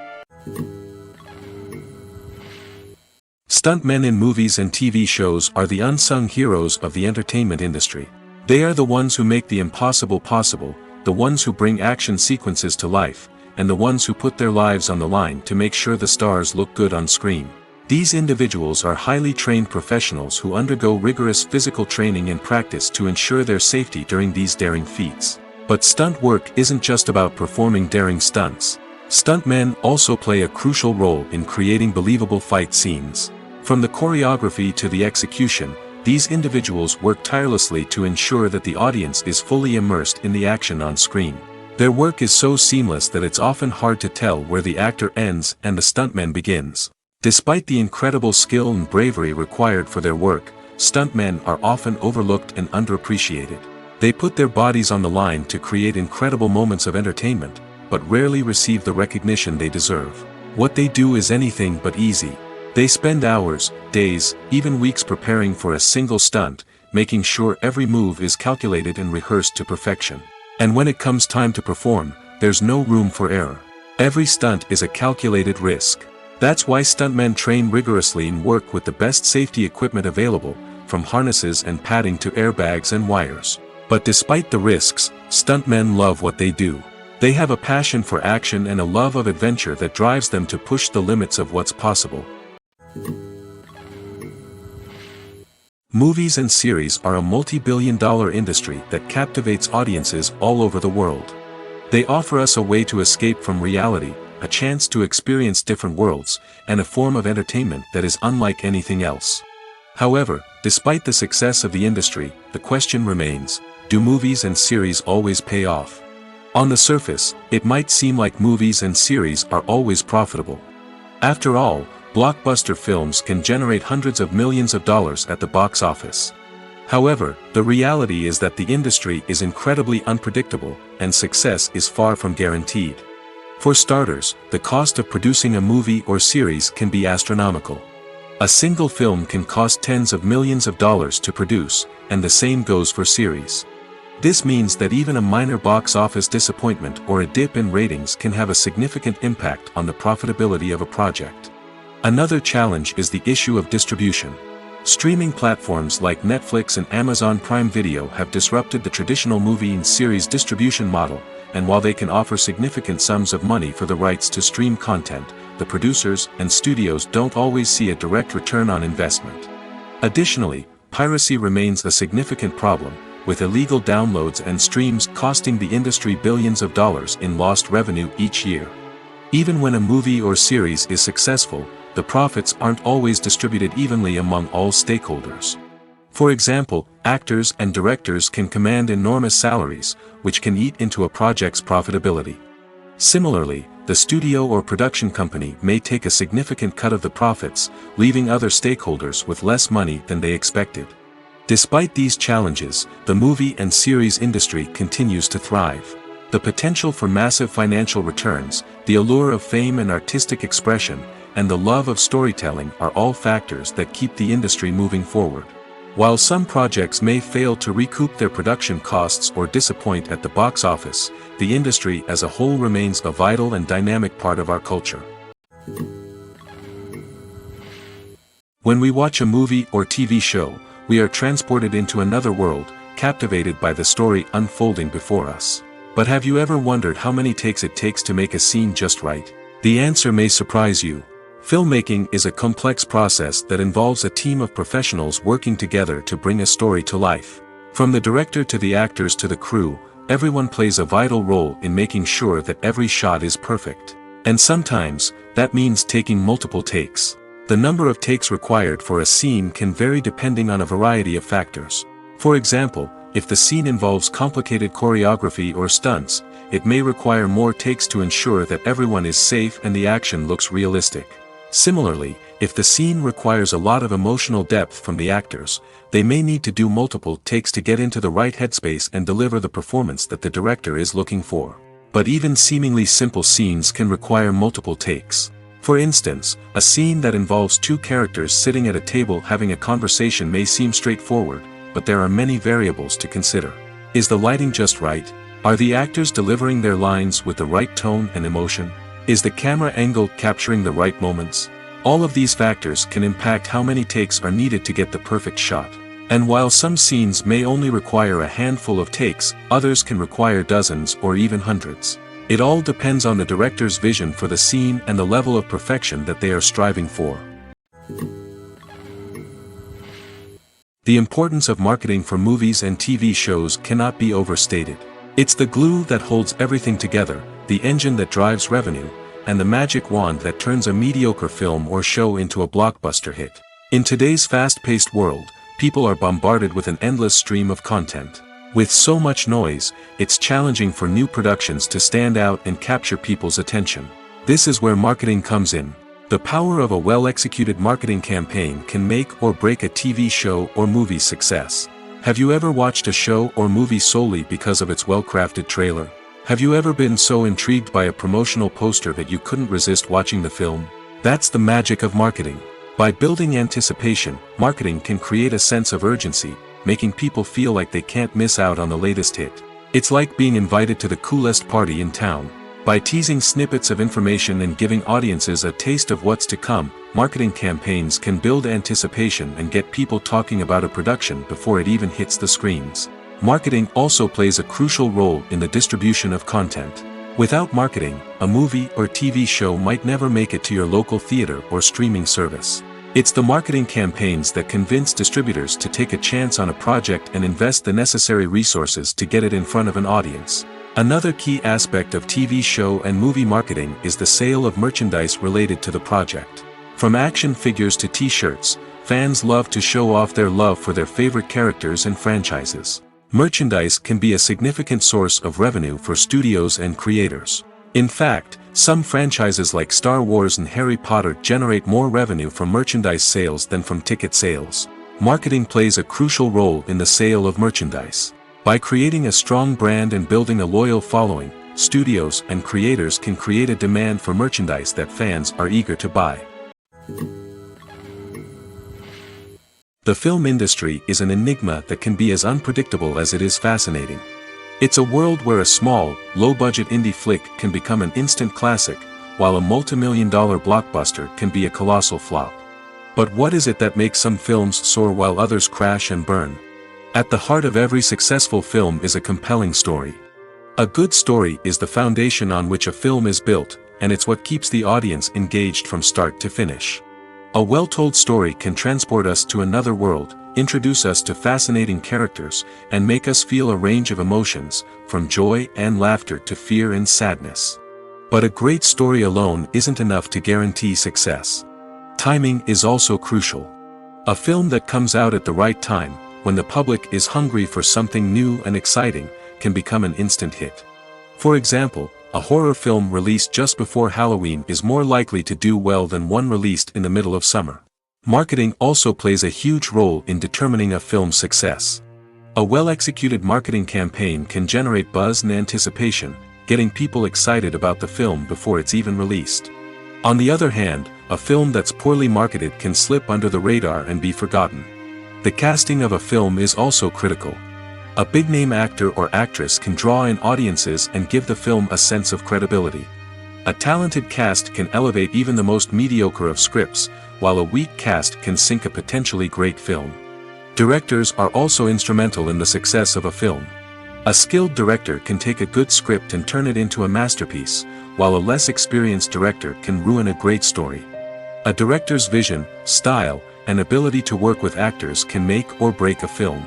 Stuntmen in movies and TV shows are the unsung heroes of the entertainment industry. They are the ones who make the impossible possible, the ones who bring action sequences to life, and the ones who put their lives on the line to make sure the stars look good on screen. These individuals are highly trained professionals who undergo rigorous physical training and practice to ensure their safety during these daring feats. But stunt work isn't just about performing daring stunts. Stuntmen also play a crucial role in creating believable fight scenes. From the choreography to the execution, these individuals work tirelessly to ensure that the audience is fully immersed in the action on screen. Their work is so seamless that it's often hard to tell where the actor ends and the stuntman begins. Despite the incredible skill and bravery required for their work, stuntmen are often overlooked and underappreciated. They put their bodies on the line to create incredible moments of entertainment, but rarely receive the recognition they deserve. What they do is anything but easy. They spend hours, days, even weeks preparing for a single stunt, making sure every move is calculated and rehearsed to perfection. And when it comes time to perform, there's no room for error. Every stunt is a calculated risk. That's why stuntmen train rigorously and work with the best safety equipment available, from harnesses and padding to airbags and wires. But despite the risks, stuntmen love what they do. They have a passion for action and a love of adventure that drives them to push the limits of what's possible. Movies and series are a multi-billion-dollar industry that captivates audiences all over the world. They offer us a way to escape from reality, a chance to experience different worlds, and a form of entertainment that is unlike anything else. However, despite the success of the industry, the question remains, do movies and series always pay off? On the surface, it might seem like movies and series are always profitable. After all, blockbuster films can generate hundreds of millions of dollars at the box office. However, the reality is that the industry is incredibly unpredictable, and success is far from guaranteed. For starters, the cost of producing a movie or series can be astronomical. A single film can cost tens of millions of dollars to produce, and the same goes for series. This means that even a minor box office disappointment or a dip in ratings can have a significant impact on the profitability of a project. Another challenge is the issue of distribution. Streaming platforms like Netflix and Amazon Prime Video have disrupted the traditional movie and series distribution model, and while they can offer significant sums of money for the rights to stream content, the producers and studios don't always see a direct return on investment. Additionally, piracy remains a significant problem, with illegal downloads and streams costing the industry billions of dollars in lost revenue each year. Even when a movie or series is successful, the profits aren't always distributed evenly among all stakeholders. For example, actors and directors can command enormous salaries, which can eat into a project's profitability. Similarly, the studio or production company may take a significant cut of the profits, leaving other stakeholders with less money than they expected. Despite these challenges, the movie and series industry continues to thrive. The potential for massive financial returns, the allure of fame and artistic expression, and the love of storytelling are all factors that keep the industry moving forward. While some projects may fail to recoup their production costs or disappoint at the box office, the industry as a whole remains a vital and dynamic part of our culture. When we watch a movie or TV show, we are transported into another world, captivated by the story unfolding before us. But have you ever wondered how many takes it takes to make a scene just right? The answer may surprise you. Filmmaking is a complex process that involves a team of professionals working together to bring a story to life. From the director to the actors to the crew, everyone plays a vital role in making sure that every shot is perfect. And sometimes, that means taking multiple takes. The number of takes required for a scene can vary depending on a variety of factors. For example, if the scene involves complicated choreography or stunts, it may require more takes to ensure that everyone is safe and the action looks realistic. Similarly, if the scene requires a lot of emotional depth from the actors, they may need to do multiple takes to get into the right headspace and deliver the performance that the director is looking for. But even seemingly simple scenes can require multiple takes. For instance, a scene that involves two characters sitting at a table having a conversation may seem straightforward, but there are many variables to consider. Is the lighting just right? Are the actors delivering their lines with the right tone and emotion? Is the camera angle capturing the right moments? All of these factors can impact how many takes are needed to get the perfect shot. And while some scenes may only require a handful of takes, others can require dozens or even hundreds. It all depends on the director's vision for the scene and the level of perfection that they are striving for. The importance of marketing for movies and TV shows cannot be overstated. It's the glue that holds everything together, the engine that drives revenue, and the magic wand that turns a mediocre film or show into a blockbuster hit. In today's fast-paced world, people are bombarded with an endless stream of content. With so much noise, it's challenging for new productions to stand out and capture people's attention. This is where marketing comes in. The power of a well-executed marketing campaign can make or break a TV show or movie's success. Have you ever watched a show or movie solely because of its well-crafted trailer? Have you ever been so intrigued by a promotional poster that you couldn't resist watching the film? That's the magic of marketing. By building anticipation, marketing can create a sense of urgency, making people feel like they can't miss out on the latest hit. It's like being invited to the coolest party in town. By teasing snippets of information and giving audiences a taste of what's to come, marketing campaigns can build anticipation and get people talking about a production before it even hits the screens. Marketing also plays a crucial role in the distribution of content. Without marketing, a movie or TV show might never make it to your local theater or streaming service. It's the marketing campaigns that convince distributors to take a chance on a project and invest the necessary resources to get it in front of an audience. Another key aspect of TV show and movie marketing is the sale of merchandise related to the project. From action figures to t-shirts, fans love to show off their love for their favorite characters and franchises. Merchandise can be a significant source of revenue for studios and creators. In fact, some franchises like Star Wars and Harry Potter generate more revenue from merchandise sales than from ticket sales. Marketing plays a crucial role in the sale of merchandise. By creating a strong brand and building a loyal following, studios and creators can create a demand for merchandise that fans are eager to buy. The film industry is an enigma that can be as unpredictable as it is fascinating. It's a world where a small, low-budget indie flick can become an instant classic, while a multi-million-dollar blockbuster can be a colossal flop. But what is it that makes some films soar while others crash and burn? At the heart of every successful film is a compelling story. A good story is the foundation on which a film is built, and it's what keeps the audience engaged from start to finish. A well-told story can transport us to another world, introduce us to fascinating characters, and make us feel a range of emotions, from joy and laughter to fear and sadness. But a great story alone isn't enough to guarantee success. Timing is also crucial. A film that comes out at the right time, when the public is hungry for something new and exciting, can become an instant hit. For example, a horror film released just before Halloween is more likely to do well than one released in the middle of summer. Marketing also plays a huge role in determining a film's success. A well-executed marketing campaign can generate buzz and anticipation, getting people excited about the film before it's even released. On the other hand, a film that's poorly marketed can slip under the radar and be forgotten. The casting of a film is also critical. A big-name actor or actress can draw in audiences and give the film a sense of credibility. A talented cast can elevate even the most mediocre of scripts, while a weak cast can sink a potentially great film. Directors are also instrumental in the success of a film. A skilled director can take a good script and turn it into a masterpiece, while a less experienced director can ruin a great story. A director's vision, style, and ability to work with actors can make or break a film.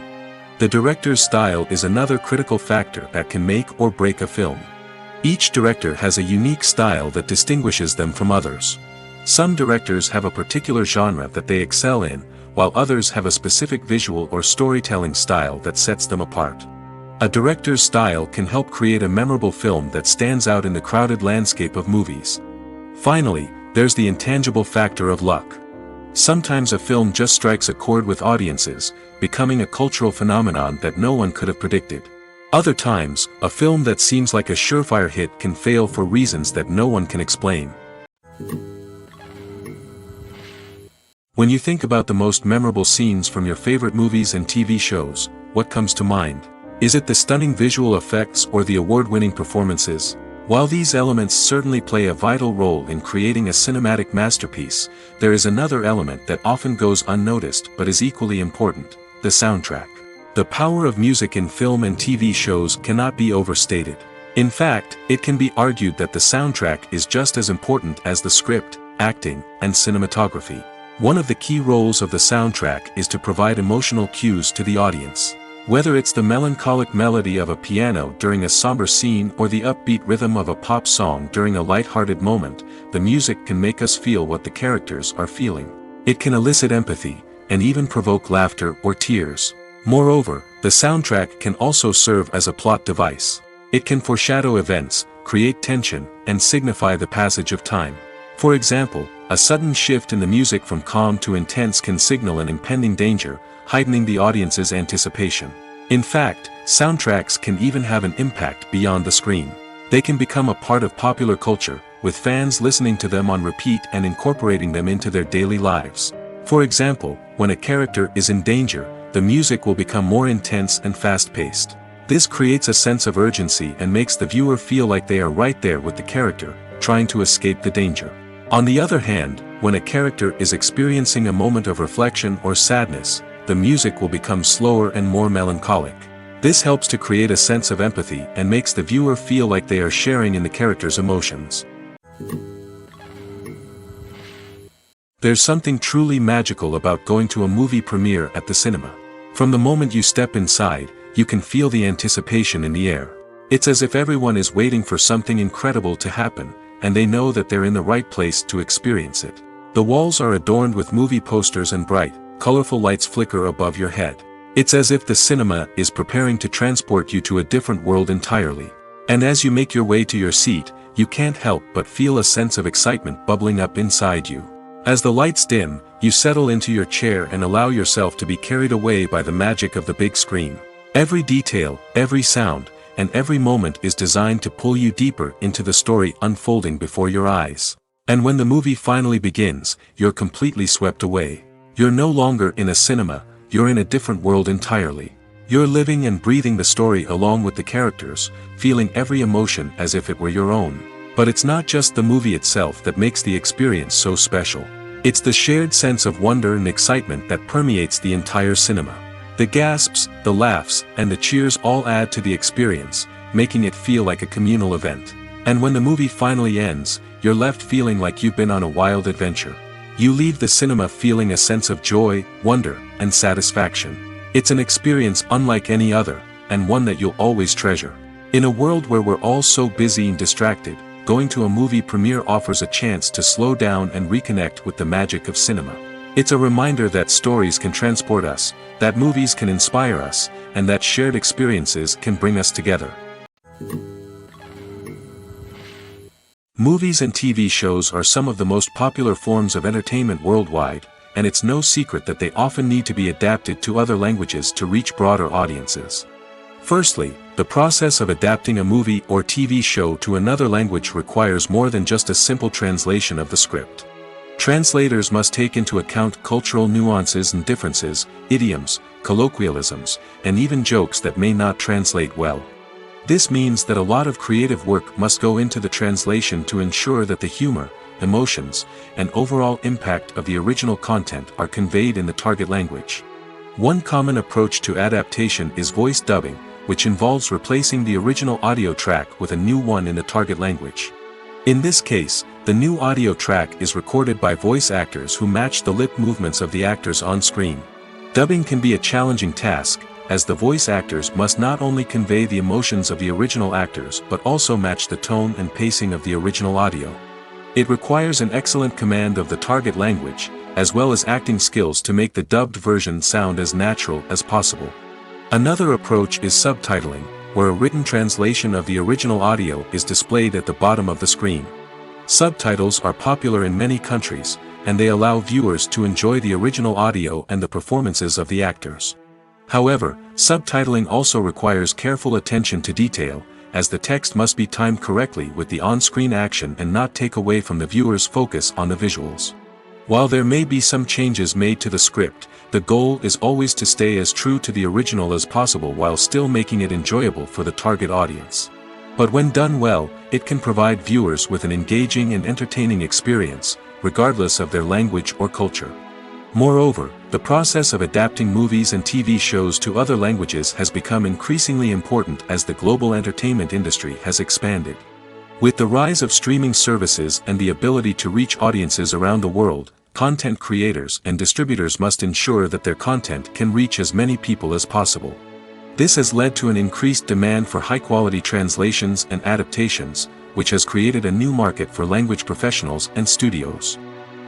The director's style is another critical factor that can make or break a film. Each director has a unique style that distinguishes them from others. Some directors have a particular genre that they excel in, while others have a specific visual or storytelling style that sets them apart. A director's style can help create a memorable film that stands out in the crowded landscape of movies. Finally, there's the intangible factor of luck. Sometimes a film just strikes a chord with audiences, becoming a cultural phenomenon that no one could have predicted. Other times, a film that seems like a surefire hit can fail for reasons that no one can explain. When you think about the most memorable scenes from your favorite movies and TV shows, what comes to mind? Is it the stunning visual effects or the award-winning performances? While these elements certainly play a vital role in creating a cinematic masterpiece, there is another element that often goes unnoticed but is equally important: the soundtrack. The power of music in film and TV shows cannot be overstated. In fact, it can be argued that the soundtrack is just as important as the script, acting, and cinematography. One of the key roles of the soundtrack is to provide emotional cues to the audience. Whether it's the melancholic melody of a piano during a somber scene or the upbeat rhythm of a pop song during a light-hearted moment, the music can make us feel what the characters are feeling. It can elicit empathy, and even provoke laughter or tears. Moreover, the soundtrack can also serve as a plot device. It can foreshadow events, create tension, and signify the passage of time. For example, a sudden shift in the music from calm to intense can signal an impending danger, heightening the audience's anticipation. In fact, soundtracks can even have an impact beyond the screen. They can become a part of popular culture, with fans listening to them on repeat and incorporating them into their daily lives. For example, when a character is in danger, the music will become more intense and fast-paced. This creates a sense of urgency and makes the viewer feel like they are right there with the character, trying to escape the danger. On the other hand, when a character is experiencing a moment of reflection or sadness, the music will become slower and more melancholic. This helps to create a sense of empathy and makes the viewer feel like they are sharing in the character's emotions. There's something truly magical about going to a movie premiere at the cinema. From the moment you step inside, you can feel the anticipation in the air. It's as if everyone is waiting for something incredible to happen, and they know that they're in the right place to experience it. The walls are adorned with movie posters and bright, colorful lights flicker above your head. It's as if the cinema is preparing to transport you to a different world entirely. And as you make your way to your seat, you can't help but feel a sense of excitement bubbling up inside you. As the lights dim, you settle into your chair and allow yourself to be carried away by the magic of the big screen. Every detail, every sound, and every moment is designed to pull you deeper into the story unfolding before your eyes. And when the movie finally begins, you're completely swept away. You're no longer in a cinema, you're in a different world entirely. You're living and breathing the story along with the characters, feeling every emotion as if it were your own. But it's not just the movie itself that makes the experience so special. It's the shared sense of wonder and excitement that permeates the entire cinema. The gasps, the laughs, and the cheers all add to the experience, making it feel like a communal event. And when the movie finally ends, you're left feeling like you've been on a wild adventure. You leave the cinema feeling a sense of joy, wonder, and satisfaction. It's an experience unlike any other, and one that you'll always treasure. In a world where we're all so busy and distracted, going to a movie premiere offers a chance to slow down and reconnect with the magic of cinema. It's a reminder that stories can transport us, that movies can inspire us, and that shared experiences can bring us together. Movies and TV shows are some of the most popular forms of entertainment worldwide, and it's no secret that they often need to be adapted to other languages to reach broader audiences. Firstly, the process of adapting a movie or TV show to another language requires more than just a simple translation of the script. Translators must take into account cultural nuances and differences, idioms, colloquialisms, and even jokes that may not translate well. This means that a lot of creative work must go into the translation to ensure that the humor, emotions, and overall impact of the original content are conveyed in the target language. One common approach to adaptation is voice dubbing, which involves replacing the original audio track with a new one in the target language. In this case, the new audio track is recorded by voice actors who match the lip movements of the actors on screen. Dubbing can be a challenging task, as the voice actors must not only convey the emotions of the original actors but also match the tone and pacing of the original audio. It requires an excellent command of the target language, as well as acting skills to make the dubbed version sound as natural as possible. Another approach is subtitling, where a written translation of the original audio is displayed at the bottom of the screen. Subtitles are popular in many countries, and they allow viewers to enjoy the original audio and the performances of the actors. However, subtitling also requires careful attention to detail, as the text must be timed correctly with the on-screen action and not take away from the viewer's focus on the visuals. While there may be some changes made to the script, the goal is always to stay as true to the original as possible while still making it enjoyable for the target audience. But when done well, it can provide viewers with an engaging and entertaining experience, regardless of their language or culture. Moreover, the process of adapting movies and TV shows to other languages has become increasingly important as the global entertainment industry has expanded. With the rise of streaming services and the ability to reach audiences around the world, content creators and distributors must ensure that their content can reach as many people as possible. This has led to an increased demand for high-quality translations and adaptations, which has created a new market for language professionals and studios.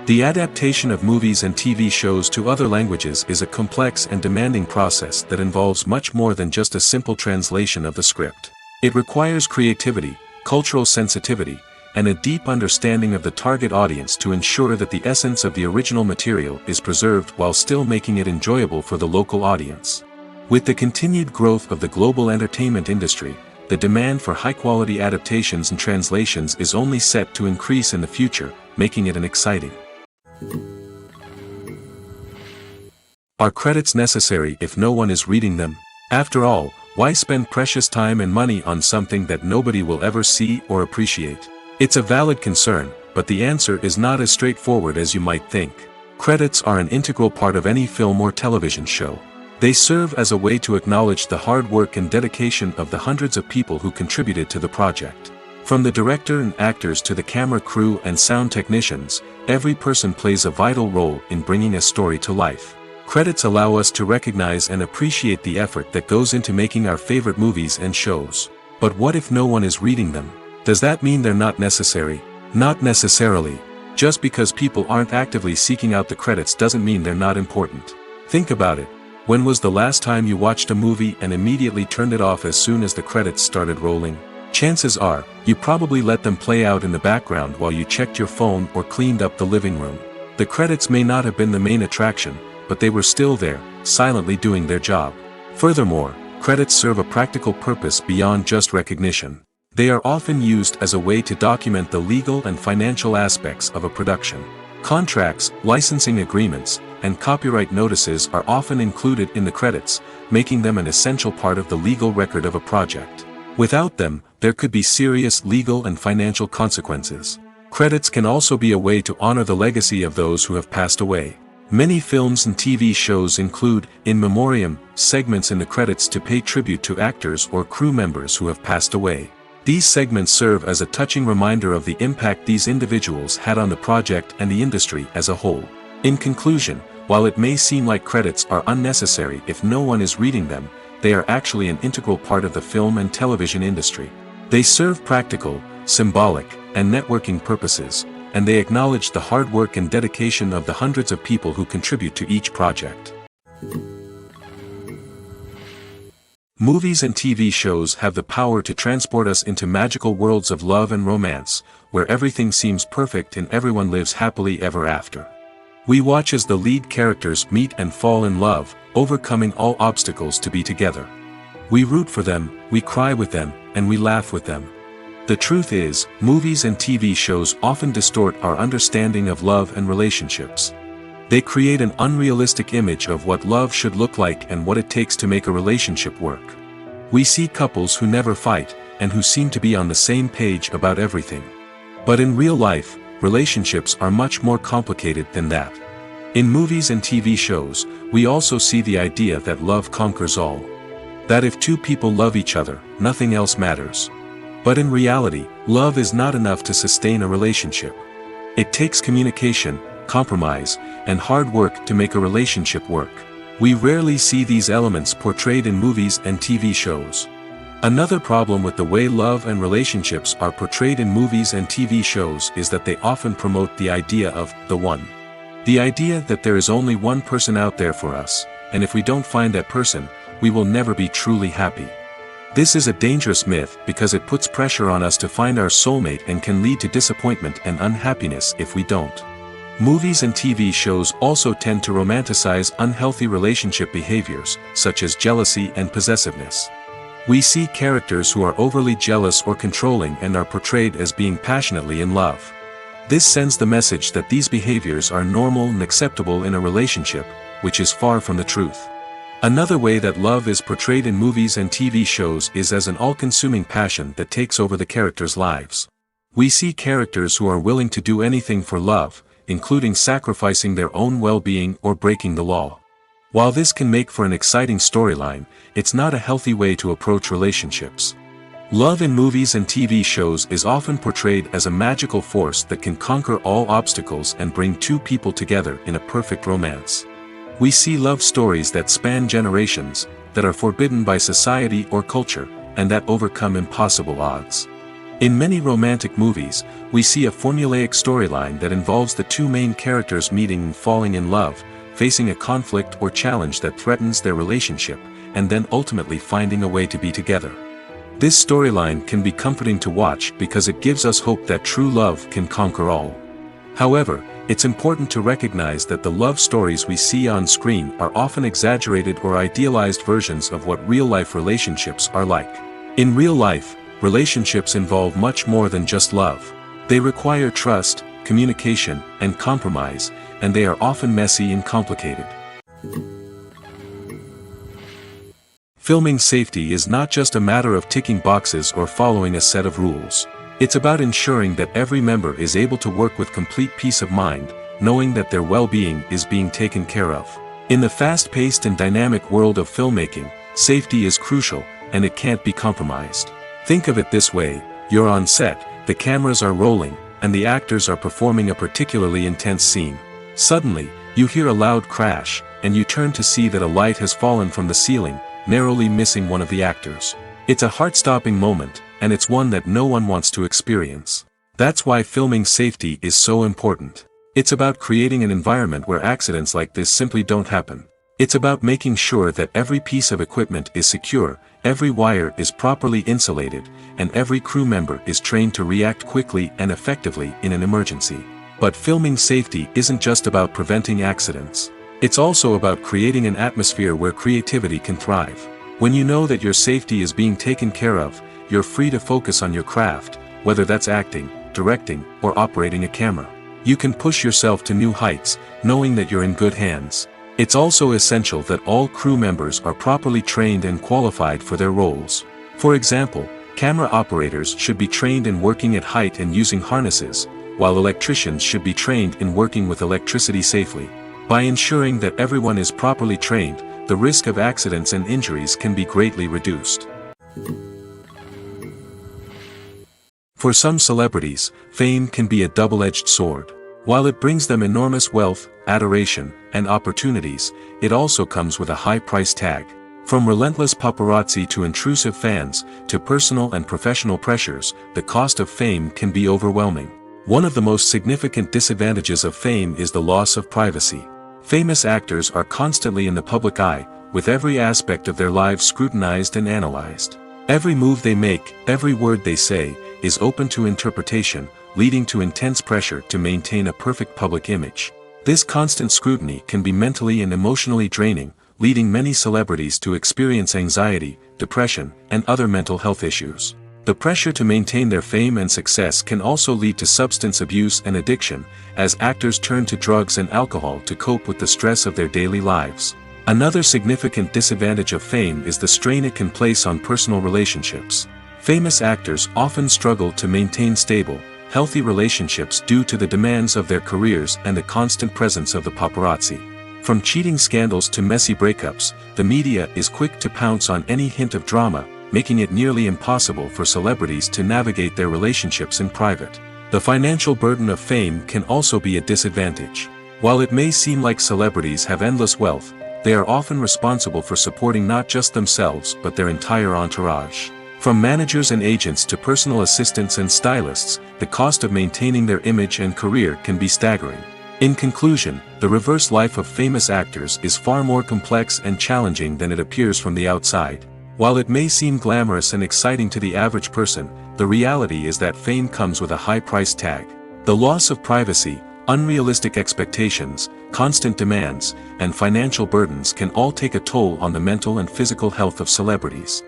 The adaptation of movies and TV shows to other languages is a complex and demanding process that involves much more than just a simple translation of the script. It requires creativity, cultural sensitivity, and a deep understanding of the target audience to ensure that the essence of the original material is preserved while still making it enjoyable for the local audience. With the continued growth of the global entertainment industry, the demand for high-quality adaptations and translations is only set to increase in the future, making it an exciting. Are credits necessary if no one is reading them? After all, why spend precious time and money on something that nobody will ever see or appreciate? It's a valid concern, but the answer is not as straightforward as you might think. Credits are an integral part of any film or television show. They serve as a way to acknowledge the hard work and dedication of the hundreds of people who contributed to the project. From the director and actors to the camera crew and sound technicians, every person plays a vital role in bringing a story to life. Credits allow us to recognize and appreciate the effort that goes into making our favorite movies and shows. But what if no one is reading them? Does that mean they're not necessary? Not necessarily. Just because people aren't actively seeking out the credits doesn't mean they're not important. Think about it. When was the last time you watched a movie and immediately turned it off as soon as the credits started rolling? Chances are, you probably let them play out in the background while you checked your phone or cleaned up the living room. The credits may not have been the main attraction, but they were still there, silently doing their job. Furthermore, credits serve a practical purpose beyond just recognition. They are often used as a way to document the legal and financial aspects of a production. Contracts, licensing agreements, and copyright notices are often included in the credits, making them an essential part of the legal record of a project. Without them, there could be serious legal and financial consequences. Credits can also be a way to honor the legacy of those who have passed away. Many films and TV shows include, in memoriam, segments in the credits to pay tribute to actors or crew members who have passed away. These segments serve as a touching reminder of the impact these individuals had on the project and the industry as a whole. In conclusion, while it may seem like credits are unnecessary if no one is reading them, they are actually an integral part of the film and television industry. They serve practical, symbolic, and networking purposes, and they acknowledge the hard work and dedication of the hundreds of people who contribute to each project. Movies and TV shows have the power to transport us into magical worlds of love and romance, where everything seems perfect and everyone lives happily ever after. We watch as the lead characters meet and fall in love, overcoming all obstacles to be together. We root for them, we cry with them, and we laugh with them. The truth is, movies and TV shows often distort our understanding of love and relationships. They create an unrealistic image of what love should look like and what it takes to make a relationship work. We see couples who never fight, and who seem to be on the same page about everything. But in real life, relationships are much more complicated than that. In movies and TV shows, we also see the idea that love conquers all. That if two people love each other, nothing else matters. But in reality, love is not enough to sustain a relationship. It takes communication, compromise, and hard work to make a relationship work. We rarely see these elements portrayed in movies and TV shows. Another problem with the way love and relationships are portrayed in movies and TV shows is that they often promote the idea of the one. The idea that there is only one person out there for us, and if we don't find that person, we will never be truly happy. This is a dangerous myth because it puts pressure on us to find our soulmate and can lead to disappointment and unhappiness if we don't. Movies and TV shows also tend to romanticize unhealthy relationship behaviors, such as jealousy and possessiveness. We see characters who are overly jealous or controlling and are portrayed as being passionately in love. This sends the message that these behaviors are normal and acceptable in a relationship, which is far from the truth. Another way that love is portrayed in movies and TV shows is as an all-consuming passion that takes over the characters' lives. We see characters who are willing to do anything for love, including sacrificing their own well-being or breaking the law. While this can make for an exciting storyline, it's not a healthy way to approach relationships. Love in movies and TV shows is often portrayed as a magical force that can conquer all obstacles and bring two people together in a perfect romance. We see love stories that span generations, that are forbidden by society or culture, and that overcome impossible odds. In many romantic movies, we see a formulaic storyline that involves the two main characters meeting and falling in love, facing a conflict or challenge that threatens their relationship, and then ultimately finding a way to be together. This storyline can be comforting to watch because it gives us hope that true love can conquer all. However, it's important to recognize that the love stories we see on screen are often exaggerated or idealized versions of what real-life relationships are like. In real life, relationships involve much more than just love. They require trust, communication, and compromise, and they are often messy and complicated. Filming safety is not just a matter of ticking boxes or following a set of rules. It's about ensuring that every member is able to work with complete peace of mind, knowing that their well-being is being taken care of. In the fast-paced and dynamic world of filmmaking, safety is crucial, and it can't be compromised. Think of it this way: you're on set, the cameras are rolling, and the actors are performing a particularly intense scene. Suddenly, you hear a loud crash, and you turn to see that a light has fallen from the ceiling, narrowly missing one of the actors. It's a heart-stopping moment, and it's one that no one wants to experience. That's why filming safety is so important. It's about creating an environment where accidents like this simply don't happen. It's about making sure that every piece of equipment is secure, every wire is properly insulated, and every crew member is trained to react quickly and effectively in an emergency. But filming safety isn't just about preventing accidents. It's also about creating an atmosphere where creativity can thrive. When you know that your safety is being taken care of, you're free to focus on your craft, whether that's acting, directing, or operating a camera. You can push yourself to new heights, knowing that you're in good hands. It's also essential that all crew members are properly trained and qualified for their roles. For example, camera operators should be trained in working at height and using harnesses, while electricians should be trained in working with electricity safely. By ensuring that everyone is properly trained, the risk of accidents and injuries can be greatly reduced. For some celebrities, fame can be a double-edged sword. While it brings them enormous wealth, adoration, and opportunities, it also comes with a high price tag. From relentless paparazzi to intrusive fans, to personal and professional pressures, the cost of fame can be overwhelming. One of the most significant disadvantages of fame is the loss of privacy. Famous actors are constantly in the public eye, with every aspect of their lives scrutinized and analyzed. Every move they make, every word they say, is open to interpretation, leading to intense pressure to maintain a perfect public image. This constant scrutiny can be mentally and emotionally draining, leading many celebrities to experience anxiety, depression, and other mental health issues. The pressure to maintain their fame and success can also lead to substance abuse and addiction, as actors turn to drugs and alcohol to cope with the stress of their daily lives. Another significant disadvantage of fame is the strain it can place on personal relationships. Famous actors often struggle to maintain stable, healthy relationships due to the demands of their careers and the constant presence of the paparazzi. From cheating scandals to messy breakups, the media is quick to pounce on any hint of drama, making it nearly impossible for celebrities to navigate their relationships in private. The financial burden of fame can also be a disadvantage. While it may seem like celebrities have endless wealth, they are often responsible for supporting not just themselves but their entire entourage. From managers and agents to personal assistants and stylists, the cost of maintaining their image and career can be staggering. In conclusion, the reverse life of famous actors is far more complex and challenging than it appears from the outside. While it may seem glamorous and exciting to the average person, the reality is that fame comes with a high price tag. The loss of privacy, unrealistic expectations, constant demands, and financial burdens can all take a toll on the mental and physical health of celebrities.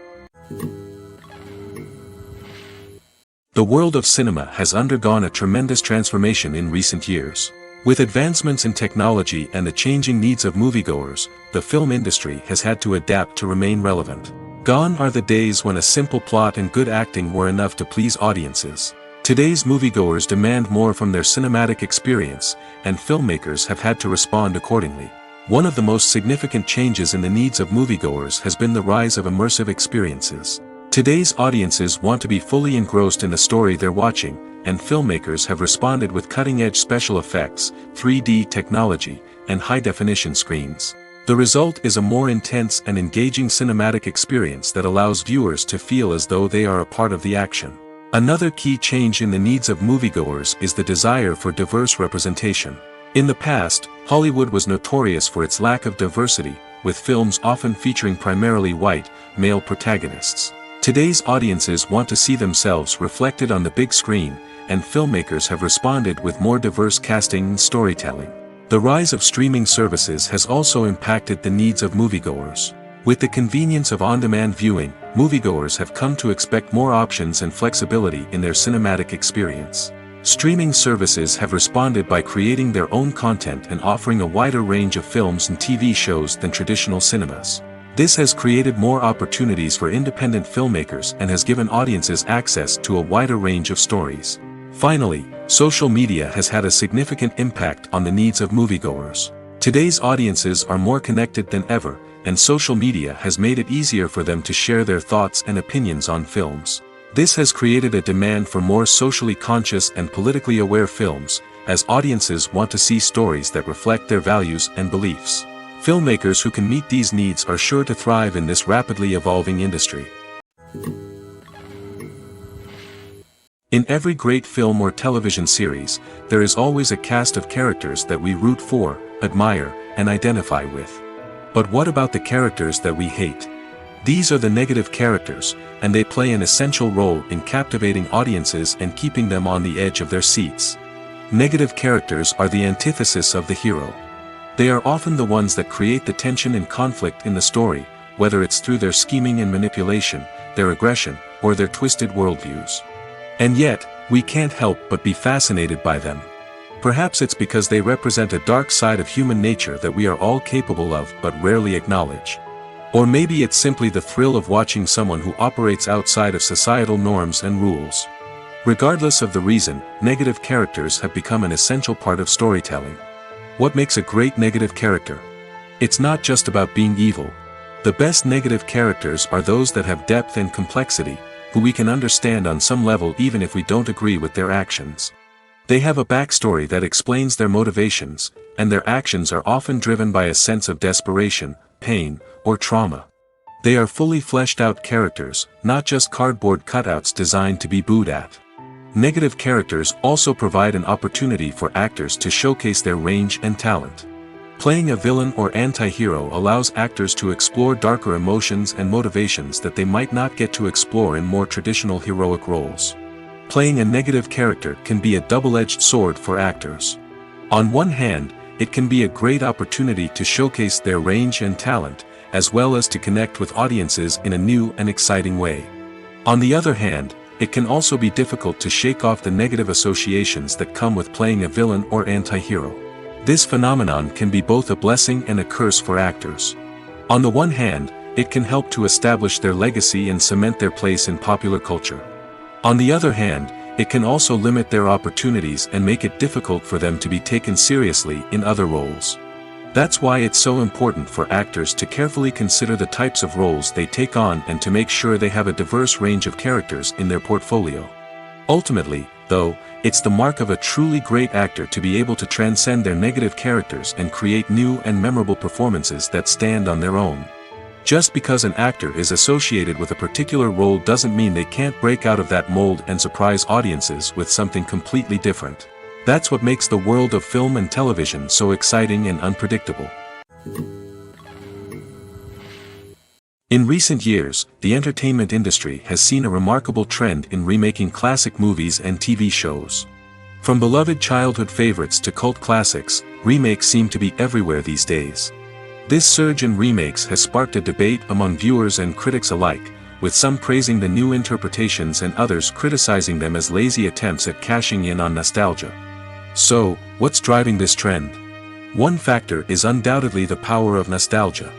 The world of cinema has undergone a tremendous transformation in recent years. With advancements in technology and the changing needs of moviegoers, the film industry has had to adapt to remain relevant. Gone are the days when a simple plot and good acting were enough to please audiences. Today's moviegoers demand more from their cinematic experience, and filmmakers have had to respond accordingly. One of the most significant changes in the needs of moviegoers has been the rise of immersive experiences. Today's audiences want to be fully engrossed in the story they're watching, and filmmakers have responded with cutting-edge special effects, 3D technology, and high-definition screens. The result is a more intense and engaging cinematic experience that allows viewers to feel as though they are a part of the action. Another key change in the needs of moviegoers is the desire for diverse representation. In the past, Hollywood was notorious for its lack of diversity, with films often featuring primarily white, male protagonists. Today's audiences want to see themselves reflected on the big screen, and filmmakers have responded with more diverse casting and storytelling. The rise of streaming services has also impacted the needs of moviegoers. With the convenience of on-demand viewing, moviegoers have come to expect more options and flexibility in their cinematic experience. Streaming services have responded by creating their own content and offering a wider range of films and TV shows than traditional cinemas. This has created more opportunities for independent filmmakers and has given audiences access to a wider range of stories. Finally, social media has had a significant impact on the needs of moviegoers. Today's audiences are more connected than ever, and social media has made it easier for them to share their thoughts and opinions on films. This has created a demand for more socially conscious and politically aware films, as audiences want to see stories that reflect their values and beliefs. Filmmakers who can meet these needs are sure to thrive in this rapidly evolving industry. In every great film or television series, there is always a cast of characters that we root for, admire, and identify with. But what about the characters that we hate? These are the negative characters, and they play an essential role in captivating audiences and keeping them on the edge of their seats. Negative characters are the antithesis of the hero. They are often the ones that create the tension and conflict in the story, whether it's through their scheming and manipulation, their aggression, or their twisted worldviews. And yet, we can't help but be fascinated by them. Perhaps it's because they represent a dark side of human nature that we are all capable of but rarely acknowledge. Or maybe it's simply the thrill of watching someone who operates outside of societal norms and rules. Regardless of the reason, negative characters have become an essential part of storytelling. What makes a great negative character? It's not just about being evil. The best negative characters are those that have depth and complexity, who we can understand on some level even if we don't agree with their actions. They have a backstory that explains their motivations, and their actions are often driven by a sense of desperation, pain, or trauma. They are fully fleshed out characters, not just cardboard cutouts designed to be booed at. Negative characters also provide an opportunity for actors to showcase their range and talent. Playing a villain or anti-hero allows actors to explore darker emotions and motivations that they might not get to explore in more traditional heroic roles. Playing a negative character can be a double-edged sword for actors. On one hand, it can be a great opportunity to showcase their range and talent, as well as to connect with audiences in a new and exciting way. On the other hand, it can also be difficult to shake off the negative associations that come with playing a villain or anti-hero. This phenomenon can be both a blessing and a curse for actors. On the one hand, it can help to establish their legacy and cement their place in popular culture. On the other hand, it can also limit their opportunities and make it difficult for them to be taken seriously in other roles. That's why it's so important for actors to carefully consider the types of roles they take on and to make sure they have a diverse range of characters in their portfolio. Ultimately, though, it's the mark of a truly great actor to be able to transcend their negative characters and create new and memorable performances that stand on their own. Just because an actor is associated with a particular role doesn't mean they can't break out of that mold and surprise audiences with something completely different. That's what makes the world of film and television so exciting and unpredictable. In recent years, the entertainment industry has seen a remarkable trend in remaking classic movies and TV shows. From beloved childhood favorites to cult classics, remakes seem to be everywhere these days. This surge in remakes has sparked a debate among viewers and critics alike, with some praising the new interpretations and others criticizing them as lazy attempts at cashing in on nostalgia. So, what's driving this trend? One factor is undoubtedly the power of nostalgia.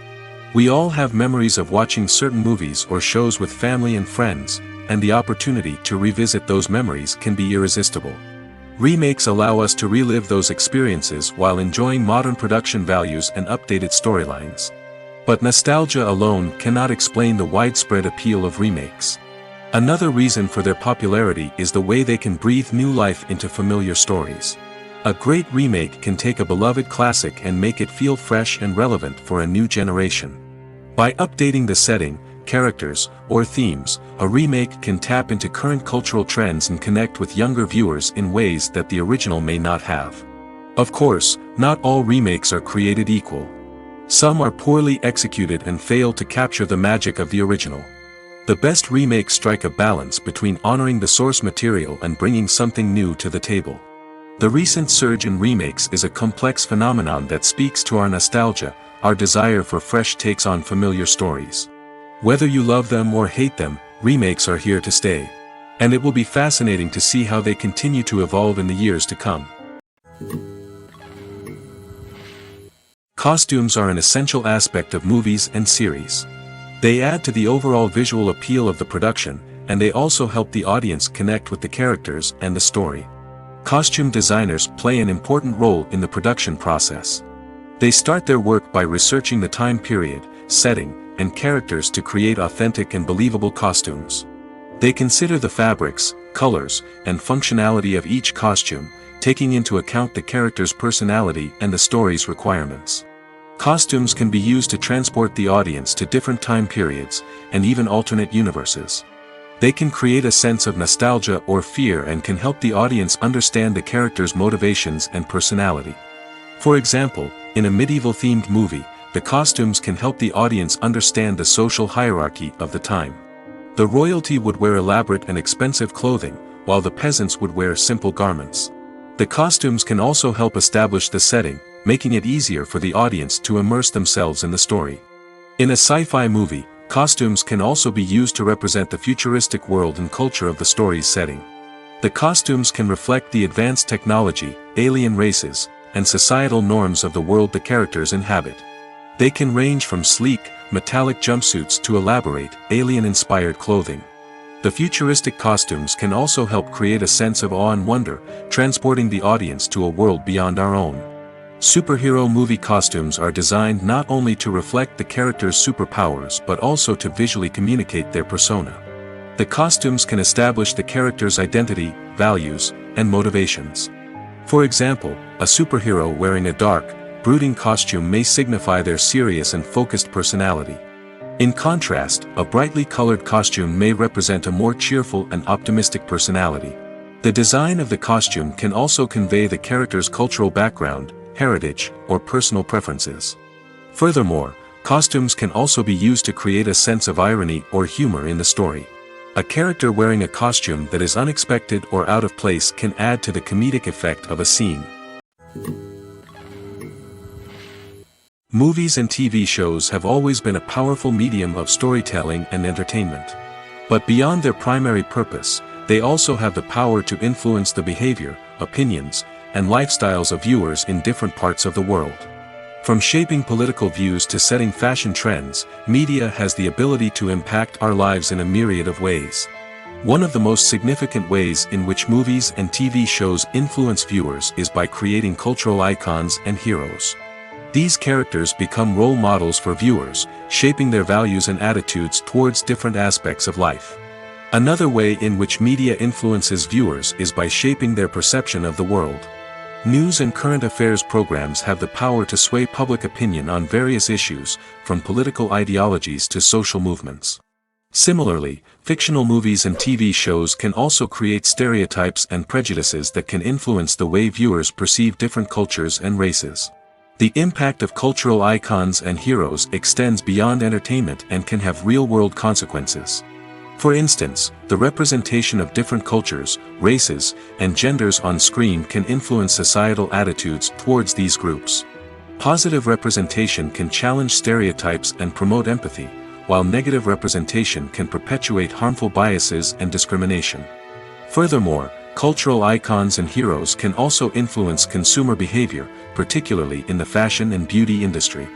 We all have memories of watching certain movies or shows with family and friends, and the opportunity to revisit those memories can be irresistible. Remakes allow us to relive those experiences while enjoying modern production values and updated storylines. But nostalgia alone cannot explain the widespread appeal of remakes. Another reason for their popularity is the way they can breathe new life into familiar stories. A great remake can take a beloved classic and make it feel fresh and relevant for a new generation. By updating the setting, characters, or themes, a remake can tap into current cultural trends and connect with younger viewers in ways that the original may not have. Of course, not all remakes are created equal. Some are poorly executed and fail to capture the magic of the original. The best remakes strike a balance between honoring the source material and bringing something new to the table. The recent surge in remakes is a complex phenomenon that speaks to our nostalgia, our desire for fresh takes on familiar stories. Whether you love them or hate them, remakes are here to stay. And it will be fascinating to see how they continue to evolve in the years to come. Costumes are an essential aspect of movies and series. They add to the overall visual appeal of the production, and they also help the audience connect with the characters and the story. Costume designers play an important role in the production process. They start their work by researching the time period, setting, and characters to create authentic and believable costumes. They consider the fabrics, colors, and functionality of each costume, taking into account the character's personality and the story's requirements. Costumes can be used to transport the audience to different time periods, and even alternate universes. They can create a sense of nostalgia or fear and can help the audience understand the character's motivations and personality. For example, in a medieval-themed movie, the costumes can help the audience understand the social hierarchy of the time. The royalty would wear elaborate and expensive clothing, while the peasants would wear simple garments. The costumes can also help establish the setting, making it easier for the audience to immerse themselves in the story. In a sci-fi movie, costumes can also be used to represent the futuristic world and culture of the story's setting. The costumes can reflect the advanced technology, alien races, and societal norms of the world the characters inhabit. They can range from sleek, metallic jumpsuits to elaborate, alien-inspired clothing. The futuristic costumes can also help create a sense of awe and wonder, transporting the audience to a world beyond our own. Superhero movie costumes are designed not only to reflect the character's superpowers but also to visually communicate their persona. The costumes can establish the character's identity, values, and motivations. For example, a superhero wearing a dark, brooding costume may signify their serious and focused personality. In contrast, a brightly colored costume may represent a more cheerful and optimistic personality. The design of the costume can also convey the character's cultural background, heritage, or personal preferences. Furthermore, costumes can also be used to create a sense of irony or humor in the story. A character wearing a costume that is unexpected or out of place can add to the comedic effect of a scene. Movies and TV shows have always been a powerful medium of storytelling and entertainment. But beyond their primary purpose, they also have the power to influence the behavior, opinions, and lifestyles of viewers in different parts of the world. From shaping political views to setting fashion trends, media has the ability to impact our lives in a myriad of ways. One of the most significant ways in which movies and TV shows influence viewers is by creating cultural icons and heroes. These characters become role models for viewers, shaping their values and attitudes towards different aspects of life. Another way in which media influences viewers is by shaping their perception of the world. News and current affairs programs have the power to sway public opinion on various issues, from political ideologies to social movements. Similarly, fictional movies and TV shows can also create stereotypes and prejudices that can influence the way viewers perceive different cultures and races. The impact of cultural icons and heroes extends beyond entertainment and can have real-world consequences. For instance, the representation of different cultures, races, and genders on screen can influence societal attitudes towards these groups. Positive representation can challenge stereotypes and promote empathy, while negative representation can perpetuate harmful biases and discrimination. Furthermore, cultural icons and heroes can also influence consumer behavior, particularly in the fashion and beauty industry.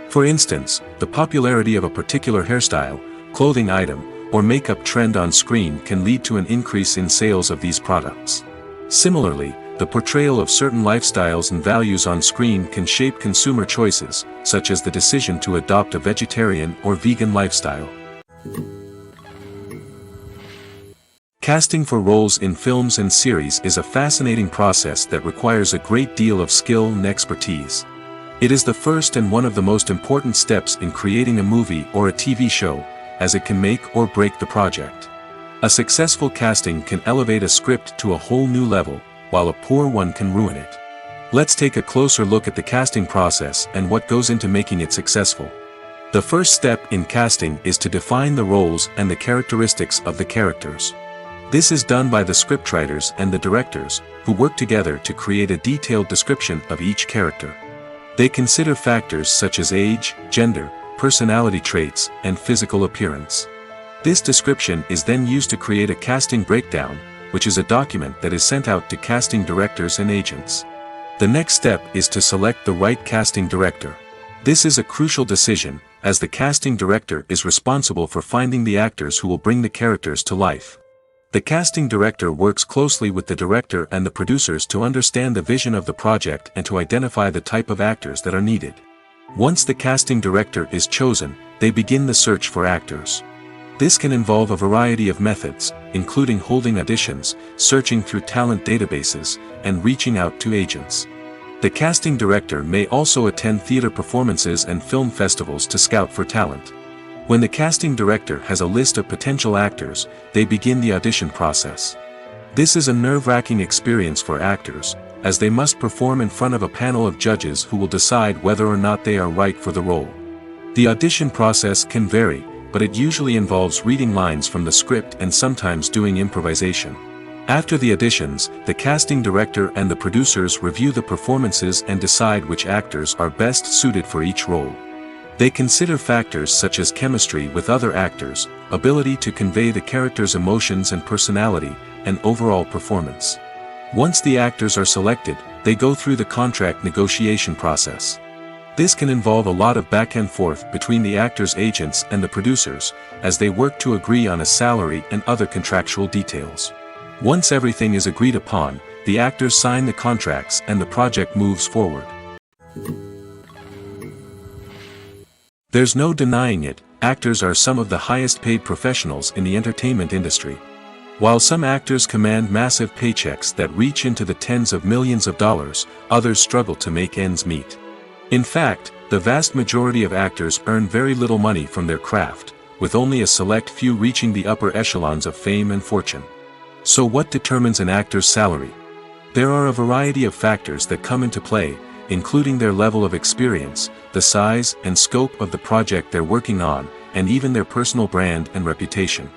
For instance, the popularity of a particular hairstyle, clothing item, or makeup trend on screen can lead to an increase in sales of these products. Similarly, the portrayal of certain lifestyles and values on screen can shape consumer choices, such as the decision to adopt a vegetarian or vegan lifestyle. Casting for roles in films and series is a fascinating process that requires a great deal of skill and expertise. It is the first and one of the most important steps in creating a movie or a TV show, as it can make or break the project. A successful casting can elevate a script to a whole new level, while a poor one can ruin it. Let's take a closer look at the casting process and what goes into making it successful. The first step in casting is to define the roles and the characteristics of the characters. This is done by the scriptwriters and the directors, who work together to create a detailed description of each character. They consider factors such as age, gender, personality traits, and physical appearance. This description is then used to create a casting breakdown, which is a document that is sent out to casting directors and agents. The next step is to select the right casting director. This is a crucial decision, as the casting director is responsible for finding the actors who will bring the characters to life. The casting director works closely with the director and the producers to understand the vision of the project and to identify the type of actors that are needed. Once the casting director is chosen, they begin the search for actors. This can involve a variety of methods, including holding auditions, searching through talent databases, and reaching out to agents. The casting director may also attend theater performances and film festivals to scout for talent. When the casting director has a list of potential actors, they begin the audition process. This is a nerve-wracking experience for actors, as they must perform in front of a panel of judges who will decide whether or not they are right for the role. The audition process can vary, but it usually involves reading lines from the script and sometimes doing improvisation. After the auditions, the casting director and the producers review the performances and decide which actors are best suited for each role. They consider factors such as chemistry with other actors, ability to convey the character's emotions and personality, and overall performance. Once the actors are selected, they go through the contract negotiation process. This can involve a lot of back and forth between the actors' agents and the producers, as they work to agree on a salary and other contractual details. Once everything is agreed upon, the actors sign the contracts and the project moves forward. There's no denying it, actors are some of the highest paid professionals in the entertainment industry. While some actors command massive paychecks that reach into the tens of millions of dollars, others struggle to make ends meet. In fact, the vast majority of actors earn very little money from their craft, with only a select few reaching the upper echelons of fame and fortune. So what determines an actor's salary? There are a variety of factors that come into play, including their level of experience, the size and scope of the project they're working on, and even their personal brand and reputation.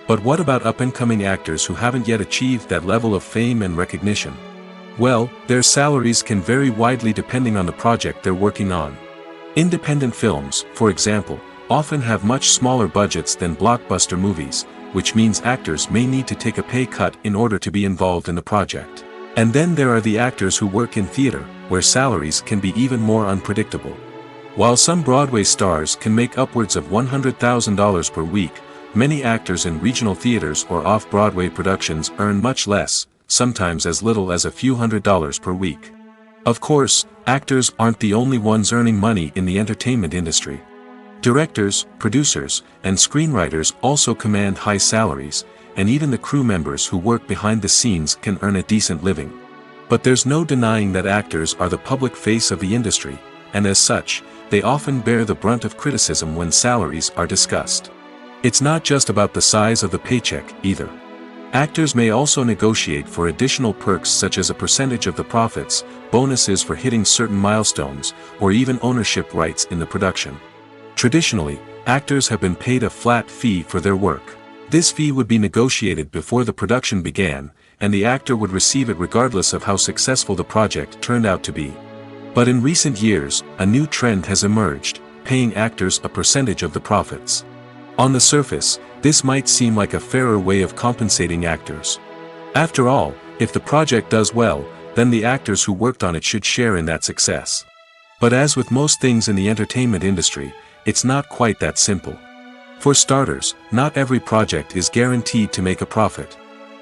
But what about up-and-coming actors who haven't yet achieved that level of fame and recognition? Well, their salaries can vary widely depending on the project they're working on. Independent films, for example, often have much smaller budgets than blockbuster movies, which means actors may need to take a pay cut in order to be involved in the project. And then there are the actors who work in theater, where salaries can be even more unpredictable. While some Broadway stars can make upwards of $100,000 per week, many actors in regional theaters or off-Broadway productions earn much less, sometimes as little as a few $100s per week. Of course, actors aren't the only ones earning money in the entertainment industry. Directors, producers, and screenwriters also command high salaries, and even the crew members who work behind the scenes can earn a decent living. But there's no denying that actors are the public face of the industry, and as such, they often bear the brunt of criticism when salaries are discussed. It's not just about the size of the paycheck, either. Actors may also negotiate for additional perks such as a percentage of the profits, bonuses for hitting certain milestones, or even ownership rights in the production. Traditionally, actors have been paid a flat fee for their work. This fee would be negotiated before the production began, and the actor would receive it regardless of how successful the project turned out to be. But in recent years, a new trend has emerged, paying actors a percentage of the profits. On the surface, this might seem like a fairer way of compensating actors. After all, if the project does well, then the actors who worked on it should share in that success. But as with most things in the entertainment industry, it's not quite that simple. For starters, not every project is guaranteed to make a profit.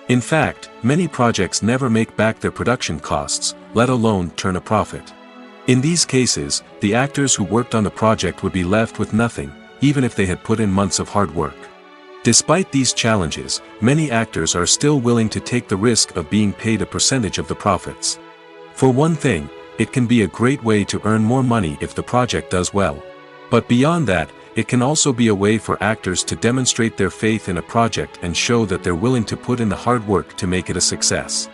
In fact, many projects never make back their production costs, let alone turn a profit. In these cases, the actors who worked on the project would be left with nothing, even if they had put in months of hard work. Despite these challenges, many actors are still willing to take the risk of being paid a percentage of the profits. For one thing, it can be a great way to earn more money if the project does well. But beyond that, it can also be a way for actors to demonstrate their faith in a project and show that they're willing to put in the hard work to make it a success.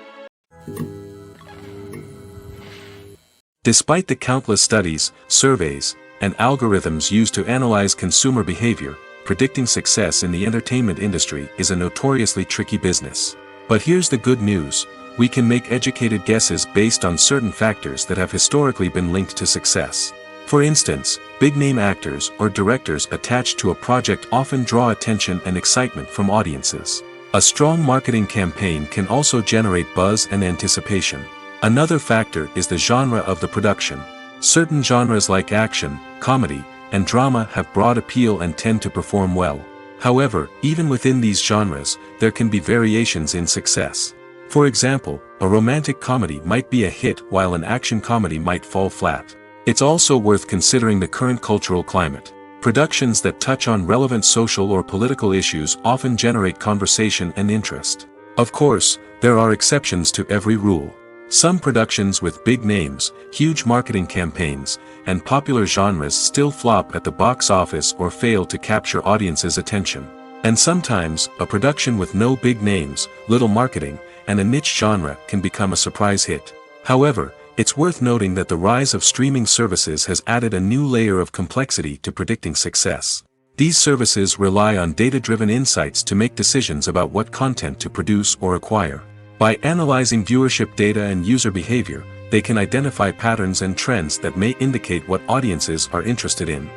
Despite the countless studies, surveys, and algorithms used to analyze consumer behavior, predicting success in the entertainment industry is a notoriously tricky business. But here's the good news: we can make educated guesses based on certain factors that have historically been linked to success. For instance, big-name actors or directors attached to a project often draw attention and excitement from audiences. A strong marketing campaign can also generate buzz and anticipation. Another factor is the genre of the production. Certain genres like action, comedy, and drama have broad appeal and tend to perform well. However, even within these genres, there can be variations in success. For example, a romantic comedy might be a hit while an action comedy might fall flat. It's also worth considering the current cultural climate. Productions that touch on relevant social or political issues often generate conversation and interest. Of course, there are exceptions to every rule. Some productions with big names, huge marketing campaigns, and popular genres still flop at the box office or fail to capture audiences' attention. And sometimes, a production with no big names, little marketing, and a niche genre can become a surprise hit. However, it's worth noting that the rise of streaming services has added a new layer of complexity to predicting success. These services rely on data-driven insights to make decisions about what content to produce or acquire. By analyzing viewership data and user behavior, they can identify patterns and trends that may indicate what audiences are interested in.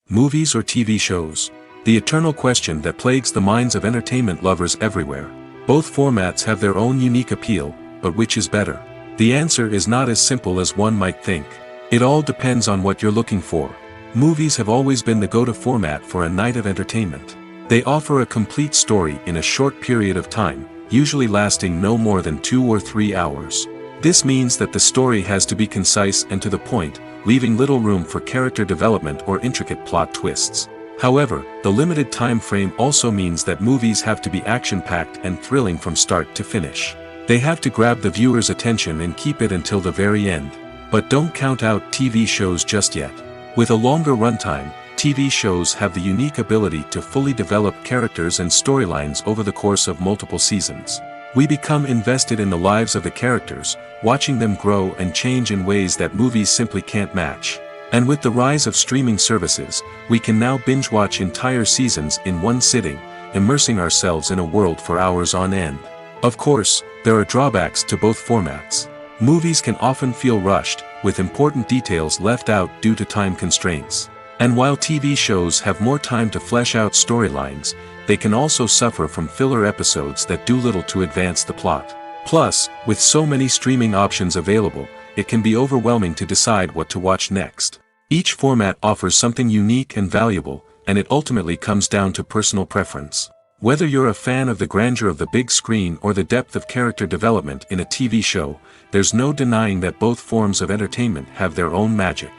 Movies or TV shows? The eternal question that plagues the minds of entertainment lovers everywhere. Both formats have their own unique appeal, but which is better? The answer is not as simple as one might think. It all depends on what you're looking for. Movies have always been the go-to format for a night of entertainment. They offer a complete story in a short period of time, usually lasting no more than 2 or 3 hours. This means that the story has to be concise and to the point, leaving little room for character development or intricate plot twists. However, the limited time frame also means that movies have to be action-packed and thrilling from start to finish. They have to grab the viewer's attention and keep it until the very end. But don't count out TV shows just yet. With a longer runtime, TV shows have the unique ability to fully develop characters and storylines over the course of multiple seasons. We become invested in the lives of the characters, watching them grow and change in ways that movies simply can't match. And with the rise of streaming services, we can now binge-watch entire seasons in one sitting, immersing ourselves in a world for hours on end. Of course, there are drawbacks to both formats. Movies can often feel rushed, with important details left out due to time constraints. And while TV shows have more time to flesh out storylines, they can also suffer from filler episodes that do little to advance the plot. Plus, with so many streaming options available, it can be overwhelming to decide what to watch next. Each format offers something unique and valuable, and it ultimately comes down to personal preference. Whether you're a fan of the grandeur of the big screen or the depth of character development in a TV show, there's no denying that both forms of entertainment have their own magic.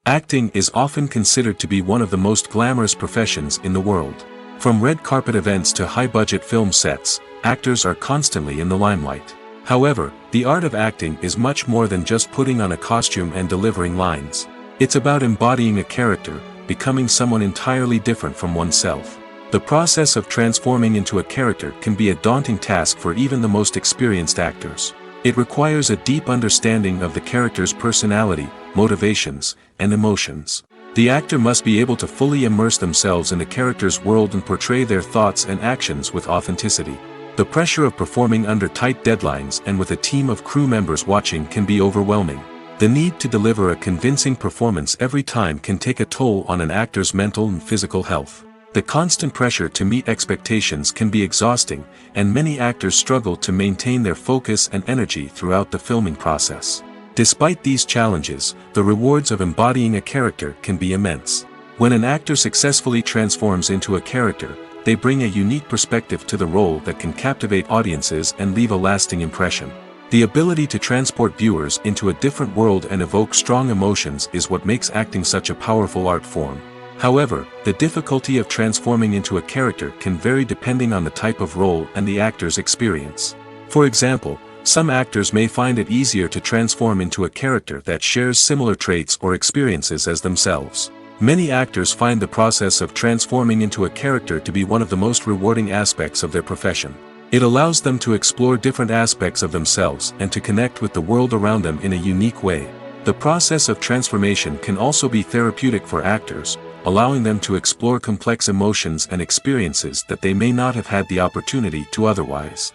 Acting is often considered to be one of the most glamorous professions in the world. From red carpet events to high-budget film sets, actors are constantly in the limelight. However, the art of acting is much more than just putting on a costume and delivering lines. It's about embodying a character, becoming someone entirely different from oneself. The process of transforming into a character can be a daunting task for even the most experienced actors. It requires a deep understanding of the character's personality, motivations, and emotions. The actor must be able to fully immerse themselves in the character's world and portray their thoughts and actions with authenticity. The pressure of performing under tight deadlines and with a team of crew members watching can be overwhelming. The need to deliver a convincing performance every time can take a toll on an actor's mental and physical health. The constant pressure to meet expectations can be exhausting, and many actors struggle to maintain their focus and energy throughout the filming process. Despite these challenges, the rewards of embodying a character can be immense. When an actor successfully transforms into a character, they bring a unique perspective to the role that can captivate audiences and leave a lasting impression. The ability to transport viewers into a different world and evoke strong emotions is what makes acting such a powerful art form. However, the difficulty of transforming into a character can vary depending on the type of role and the actor's experience. For example, some actors may find it easier to transform into a character that shares similar traits or experiences as themselves. Many actors find the process of transforming into a character to be one of the most rewarding aspects of their profession. It allows them to explore different aspects of themselves and to connect with the world around them in a unique way. The process of transformation can also be therapeutic for actors, allowing them to explore complex emotions and experiences that they may not have had the opportunity to otherwise.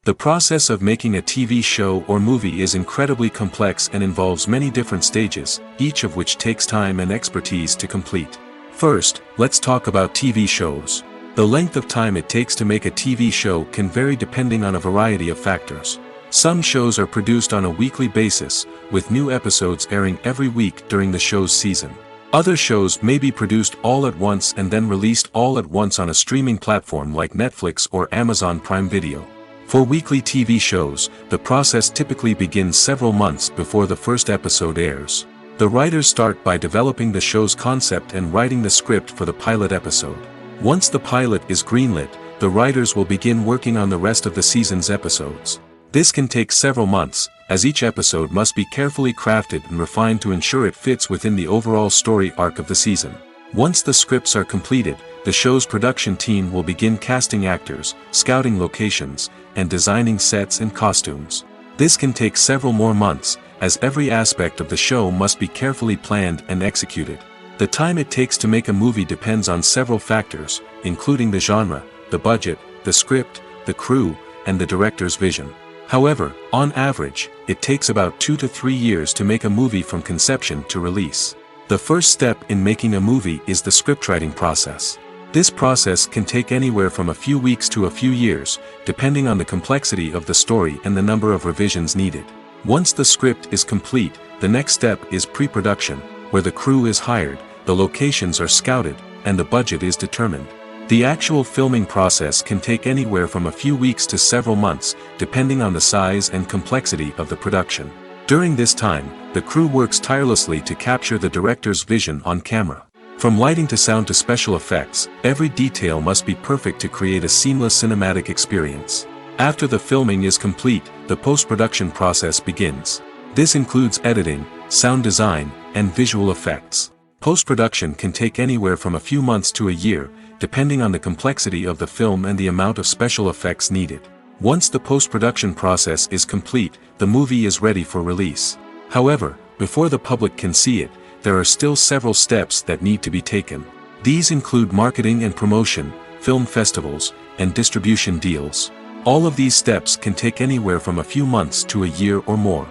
The process of making a TV show or movie is incredibly complex and involves many different stages, each of which takes time and expertise to complete. First, let's talk about TV shows. The length of time it takes to make a TV show can vary depending on a variety of factors. Some shows are produced on a weekly basis, with new episodes airing every week during the show's season. Other shows may be produced all at once and then released all at once on a streaming platform like Netflix or Amazon Prime Video. For weekly TV shows, the process typically begins several months before the first episode airs. The writers start by developing the show's concept and writing the script for the pilot episode. Once the pilot is greenlit, the writers will begin working on the rest of the season's episodes. This can take several months, as each episode must be carefully crafted and refined to ensure it fits within the overall story arc of the season. Once the scripts are completed, the show's production team will begin casting actors, scouting locations, and designing sets and costumes. This can take several more months, as every aspect of the show must be carefully planned and executed. The time it takes to make a movie depends on several factors, including the genre, the budget, the script, the crew, and the director's vision. However, on average, it takes about 2 to 3 years to make a movie from conception to release. The first step in making a movie is the scriptwriting process. This process can take anywhere from a few weeks to a few years, depending on the complexity of the story and the number of revisions needed. Once the script is complete, the next step is pre-production, where the crew is hired, the locations are scouted, and the budget is determined. The actual filming process can take anywhere from a few weeks to several months, depending on the size and complexity of the production. During this time, the crew works tirelessly to capture the director's vision on camera. From lighting to sound to special effects, every detail must be perfect to create a seamless cinematic experience. After the filming is complete, the post-production process begins. This includes editing, sound design, and visual effects. Post-production can take anywhere from a few months to a year, depending on the complexity of the film and the amount of special effects needed. Once the post-production process is complete, the movie is ready for release. However, before the public can see it, there are still several steps that need to be taken. These include marketing and promotion, film festivals, and distribution deals. All of these steps can take anywhere from a few months to a year or more.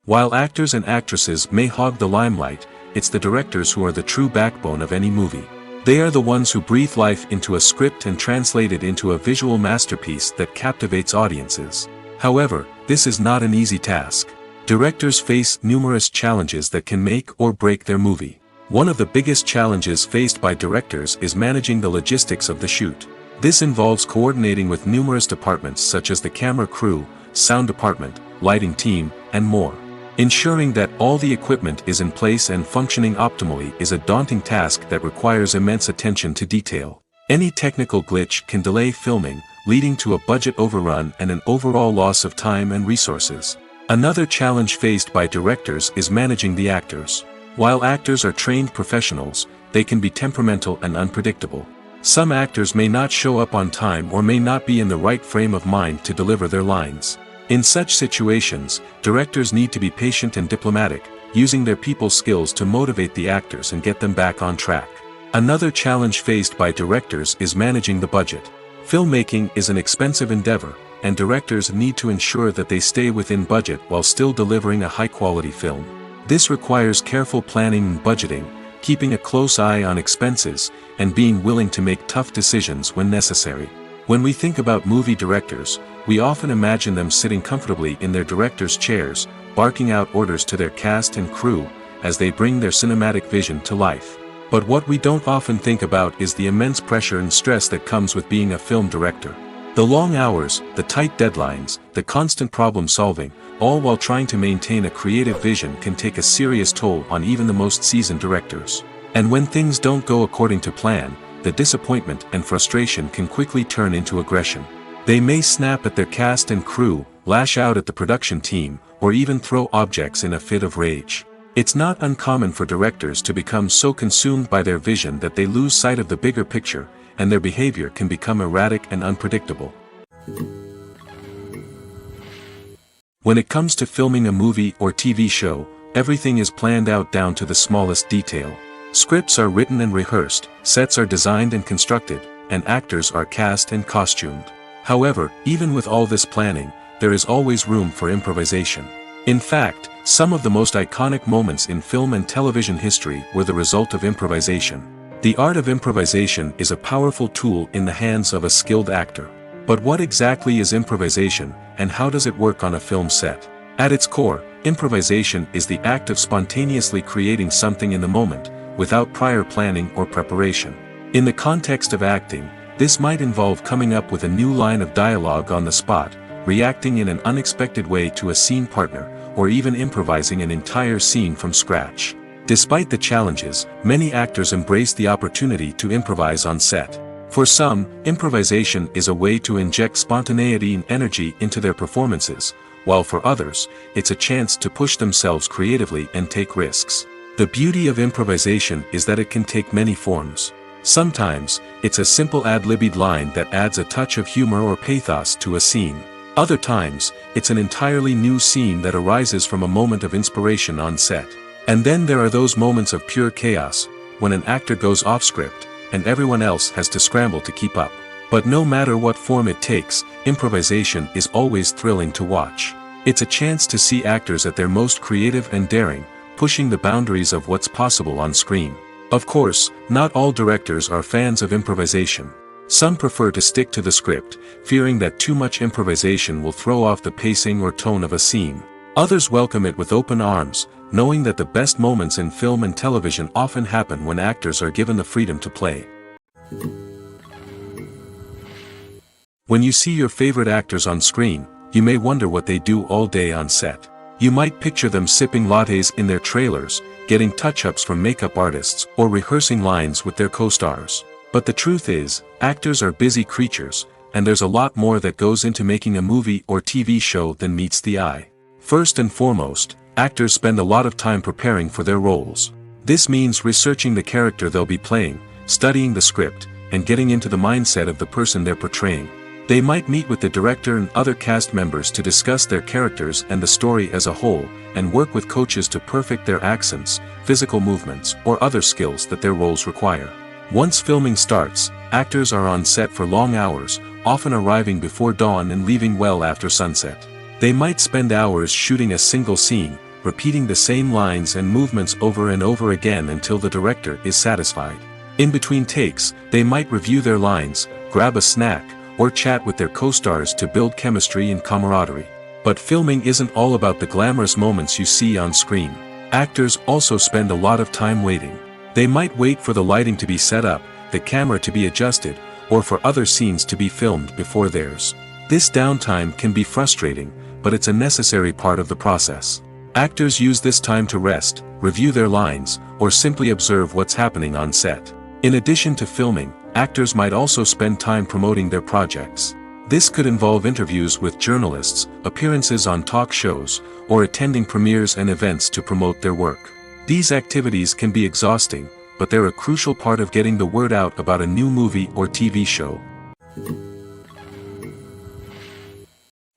While actors and actresses may hog the limelight, it's the directors who are the true backbone of any movie. They are the ones who breathe life into a script and translate it into a visual masterpiece that captivates audiences. However, this is not an easy task. Directors face numerous challenges that can make or break their movie. One of the biggest challenges faced by directors is managing the logistics of the shoot. This involves coordinating with numerous departments such as the camera crew, sound department, lighting team, and more. Ensuring that all the equipment is in place and functioning optimally is a daunting task that requires immense attention to detail. Any technical glitch can delay filming, leading to a budget overrun and an overall loss of time and resources. Another challenge faced by directors is managing the actors. While actors are trained professionals, they can be temperamental and unpredictable. Some actors may not show up on time or may not be in the right frame of mind to deliver their lines. In such situations, directors need to be patient and diplomatic, using their people skills to motivate the actors and get them back on track. Another challenge faced by directors is managing the budget. Filmmaking is an expensive endeavor, and directors need to ensure that they stay within budget while still delivering a high-quality film. This requires careful planning and budgeting, keeping a close eye on expenses, and being willing to make tough decisions when necessary. When we think about movie directors, we often imagine them sitting comfortably in their director's chairs, barking out orders to their cast and crew, as they bring their cinematic vision to life. But what we don't often think about is the immense pressure and stress that comes with being a film director. The long hours, the tight deadlines, the constant problem solving, all while trying to maintain a creative vision can take a serious toll on even the most seasoned directors. And when things don't go according to plan, the disappointment and frustration can quickly turn into aggression. They may snap at their cast and crew, lash out at the production team, or even throw objects in a fit of rage. It's not uncommon for directors to become so consumed by their vision that they lose sight of the bigger picture, and their behavior can become erratic and unpredictable. When it comes to filming a movie or TV show, everything is planned out down to the smallest detail. Scripts are written and rehearsed, sets are designed and constructed, and actors are cast and costumed. However, even with all this planning, there is always room for improvisation. In fact, some of the most iconic moments in film and television history were the result of improvisation. The art of improvisation is a powerful tool in the hands of a skilled actor. But what exactly is improvisation, and how does it work on a film set? At its core, improvisation is the act of spontaneously creating something in the moment, without prior planning or preparation. In the context of acting, this might involve coming up with a new line of dialogue on the spot, reacting in an unexpected way to a scene partner, or even improvising an entire scene from scratch. Despite the challenges, many actors embrace the opportunity to improvise on set. For some, improvisation is a way to inject spontaneity and energy into their performances, while for others, it's a chance to push themselves creatively and take risks. The beauty of improvisation is that it can take many forms. Sometimes, it's a simple ad-libbed line that adds a touch of humor or pathos to a scene. Other times, it's an entirely new scene that arises from a moment of inspiration on set. And then there are those moments of pure chaos, when an actor goes off script, and everyone else has to scramble to keep up. But no matter what form it takes, improvisation is always thrilling to watch. It's a chance to see actors at their most creative and daring, pushing the boundaries of what's possible on screen. Of course, not all directors are fans of improvisation. Some prefer to stick to the script, fearing that too much improvisation will throw off the pacing or tone of a scene. Others welcome it with open arms, knowing that the best moments in film and television often happen when actors are given the freedom to play. When you see your favorite actors on screen, you may wonder what they do all day on set. You might picture them sipping lattes in their trailers, getting touch-ups from makeup artists, or rehearsing lines with their co-stars. But the truth is, actors are busy creatures, and there's a lot more that goes into making a movie or TV show than meets the eye. First and foremost, actors spend a lot of time preparing for their roles. This means researching the character they'll be playing, studying the script, and getting into the mindset of the person they're portraying. They might meet with the director and other cast members to discuss their characters and the story as a whole, and work with coaches to perfect their accents, physical movements, or other skills that their roles require. Once filming starts, actors are on set for long hours, often arriving before dawn and leaving well after sunset. They might spend hours shooting a single scene, repeating the same lines and movements over and over again until the director is satisfied. In between takes, they might review their lines, grab a snack, or chat with their co-stars to build chemistry and camaraderie. But filming isn't all about the glamorous moments you see on screen. Actors also spend a lot of time waiting. They might wait for the lighting to be set up, the camera to be adjusted, or for other scenes to be filmed before theirs. This downtime can be frustrating, but it's a necessary part of the process. Actors use this time to rest, review their lines, or simply observe what's happening on set. In addition to filming, actors might also spend time promoting their projects. This could involve interviews with journalists, appearances on talk shows, or attending premieres and events to promote their work. These activities can be exhausting, but they're a crucial part of getting the word out about a new movie or TV show.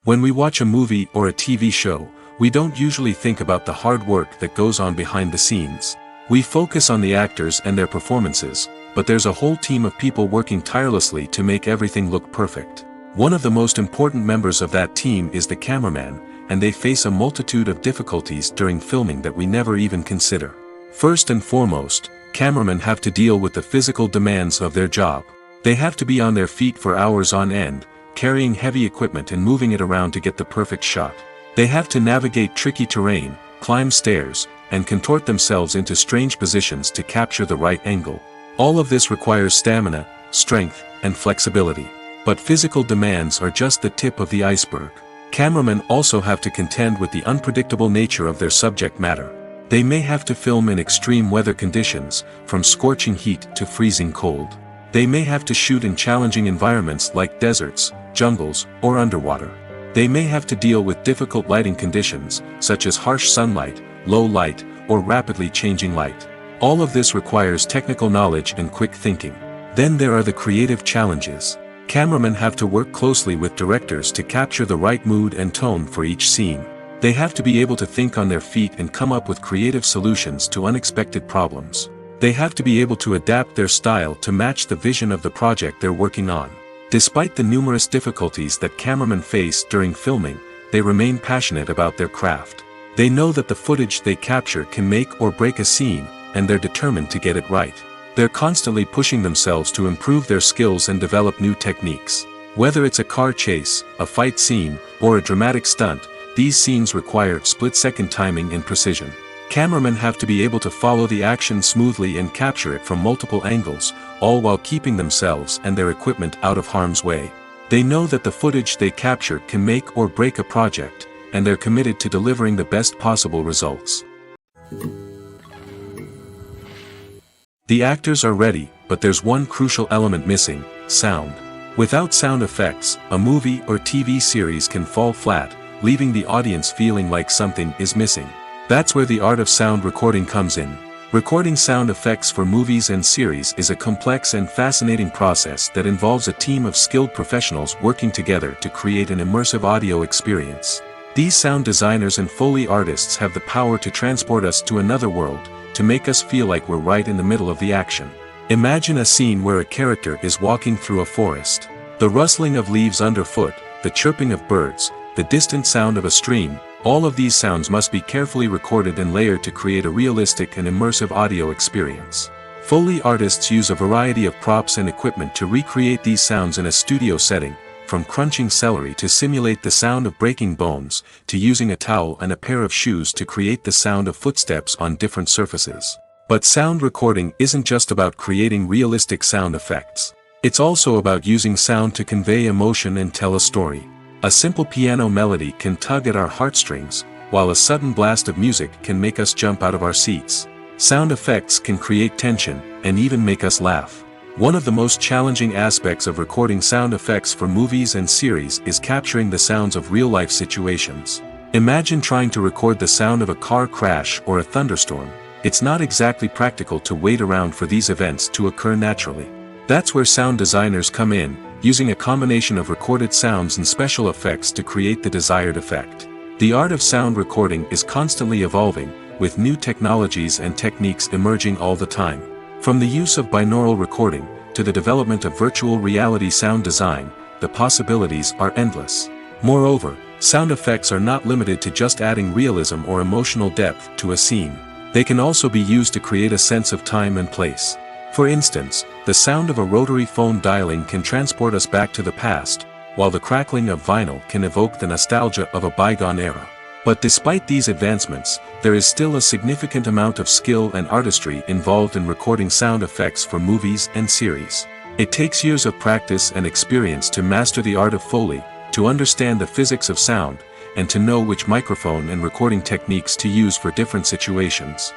When we watch a movie or a TV show, we don't usually think about the hard work that goes on behind the scenes. We focus on the actors and their performances, but there's a whole team of people working tirelessly to make everything look perfect. One of the most important members of that team is the cameraman, and they face a multitude of difficulties during filming that we never even consider. First and foremost, cameramen have to deal with the physical demands of their job. They have to be on their feet for hours on end, carrying heavy equipment and moving it around to get the perfect shot. They have to navigate tricky terrain, climb stairs, and contort themselves into strange positions to capture the right angle. All of this requires stamina, strength, and flexibility. But physical demands are just the tip of the iceberg. Cameramen also have to contend with the unpredictable nature of their subject matter. They may have to film in extreme weather conditions, from scorching heat to freezing cold. They may have to shoot in challenging environments like deserts, jungles, or underwater. They may have to deal with difficult lighting conditions, such as harsh sunlight, low light, or rapidly changing light. All of this requires technical knowledge and quick thinking. Then there are the creative challenges. Cameramen have to work closely with directors to capture the right mood and tone for each scene. They have to be able to think on their feet and come up with creative solutions to unexpected problems. They have to be able to adapt their style to match the vision of the project they're working on. Despite the numerous difficulties that cameramen face during filming, they remain passionate about their craft. They know that the footage they capture can make or break a scene, and they're determined to get it right. They're constantly pushing themselves to improve their skills and develop new techniques. Whether it's a car chase, a fight scene, or a dramatic stunt, these scenes require split-second timing and precision. Cameramen have to be able to follow the action smoothly and capture it from multiple angles, all while keeping themselves and their equipment out of harm's way. They know that the footage they capture can make or break a project, and they're committed to delivering the best possible results. The actors are ready, but there's one crucial element missing: sound. Without sound effects, a movie or TV series can fall flat, leaving the audience feeling like something is missing. That's where the art of sound recording comes in. Recording sound effects for movies and series is a complex and fascinating process that involves a team of skilled professionals working together to create an immersive audio experience. These sound designers and Foley artists have the power to transport us to another world, to make us feel like we're right in the middle of the action. Imagine a scene where a character is walking through a forest. The rustling of leaves underfoot, the chirping of birds, the distant sound of a stream, all of these sounds must be carefully recorded and layered to create a realistic and immersive audio experience. Foley artists use a variety of props and equipment to recreate these sounds in a studio setting, from crunching celery to simulate the sound of breaking bones, to using a towel and a pair of shoes to create the sound of footsteps on different surfaces. But sound recording isn't just about creating realistic sound effects. It's also about using sound to convey emotion and tell a story. A simple piano melody can tug at our heartstrings, while a sudden blast of music can make us jump out of our seats. Sound effects can create tension, and even make us laugh. One of the most challenging aspects of recording sound effects for movies and series is capturing the sounds of real-life situations. Imagine trying to record the sound of a car crash or a thunderstorm. It's not exactly practical to wait around for these events to occur naturally. That's where sound designers come in, using a combination of recorded sounds and special effects to create the desired effect. The art of sound recording is constantly evolving, with new technologies and techniques emerging all the time. From the use of binaural recording, to the development of virtual reality sound design, the possibilities are endless. Moreover, sound effects are not limited to just adding realism or emotional depth to a scene. They can also be used to create a sense of time and place. For instance, the sound of a rotary phone dialing can transport us back to the past, while the crackling of vinyl can evoke the nostalgia of a bygone era. But despite these advancements, there is still a significant amount of skill and artistry involved in recording sound effects for movies and series. It takes years of practice and experience to master the art of Foley, to understand the physics of sound, and to know which microphone and recording techniques to use for different situations.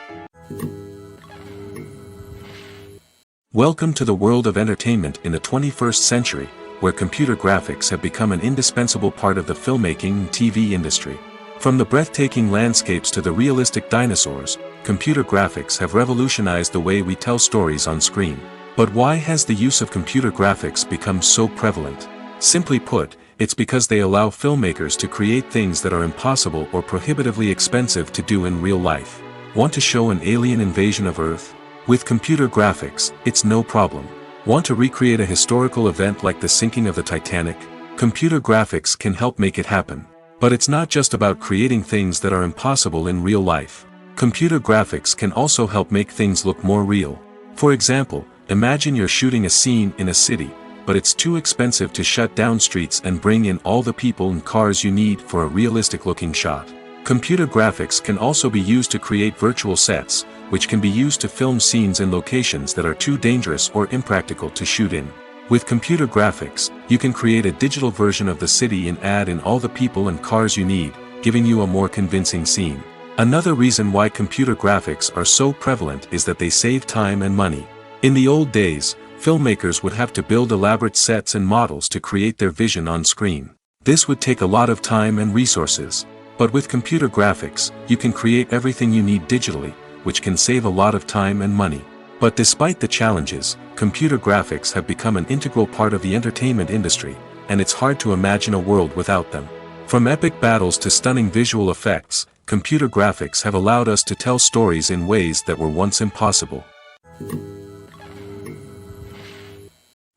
Welcome to the world of entertainment in the 21st century, where computer graphics have become an indispensable part of the filmmaking and TV industry. From the breathtaking landscapes to the realistic dinosaurs, computer graphics have revolutionized the way we tell stories on screen. But why has the use of computer graphics become so prevalent? Simply put, it's because they allow filmmakers to create things that are impossible or prohibitively expensive to do in real life. Want to show an alien invasion of Earth? With computer graphics, it's no problem. Want to recreate a historical event like the sinking of the Titanic? Computer graphics can help make it happen. But it's not just about creating things that are impossible in real life. Computer graphics can also help make things look more real. For example, imagine you're shooting a scene in a city, but it's too expensive to shut down streets and bring in all the people and cars you need for a realistic-looking shot. Computer graphics can also be used to create virtual sets, which can be used to film scenes in locations that are too dangerous or impractical to shoot in. With computer graphics, you can create a digital version of the city and add in all the people and cars you need, giving you a more convincing scene. Another reason why computer graphics are so prevalent is that they save time and money. In the old days, filmmakers would have to build elaborate sets and models to create their vision on screen. This would take a lot of time and resources. But with computer graphics, you can create everything you need digitally, which can save a lot of time and money. But despite the challenges, computer graphics have become an integral part of the entertainment industry, and it's hard to imagine a world without them. From epic battles to stunning visual effects, computer graphics have allowed us to tell stories in ways that were once impossible.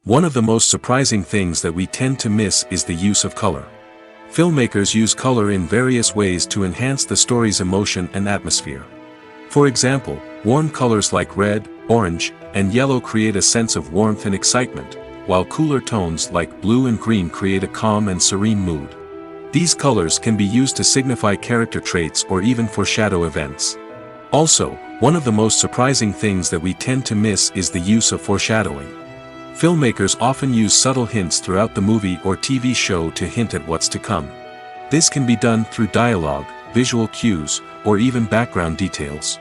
One of the most surprising things that we tend to miss is the use of color. Filmmakers use color in various ways to enhance the story's emotion and atmosphere. For example, warm colors like red, orange, and yellow create a sense of warmth and excitement, while cooler tones like blue and green create a calm and serene mood. These colors can be used to signify character traits or even foreshadow events. Also, one of the most surprising things that we tend to miss is the use of foreshadowing. Filmmakers often use subtle hints throughout the movie or TV show to hint at what's to come. This can be done through dialogue, visual cues, or even background details.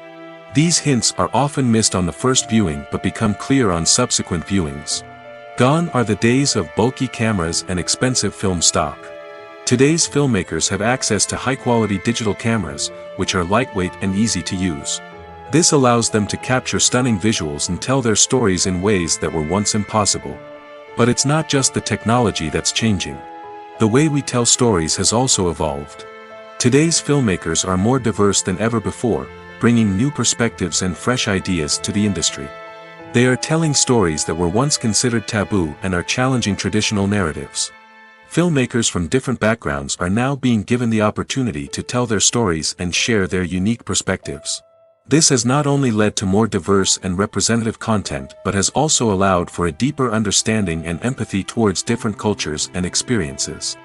These hints are often missed on the first viewing but become clear on subsequent viewings. Gone are the days of bulky cameras and expensive film stock. Today's filmmakers have access to high-quality digital cameras, which are lightweight and easy to use. This allows them to capture stunning visuals and tell their stories in ways that were once impossible. But it's not just the technology that's changing. The way we tell stories has also evolved. Today's filmmakers are more diverse than ever before, bringing new perspectives and fresh ideas to the industry. They are telling stories that were once considered taboo and are challenging traditional narratives. Filmmakers from different backgrounds are now being given the opportunity to tell their stories and share their unique perspectives. This has not only led to more diverse and representative content but has also allowed for a deeper understanding and empathy towards different cultures and experiences.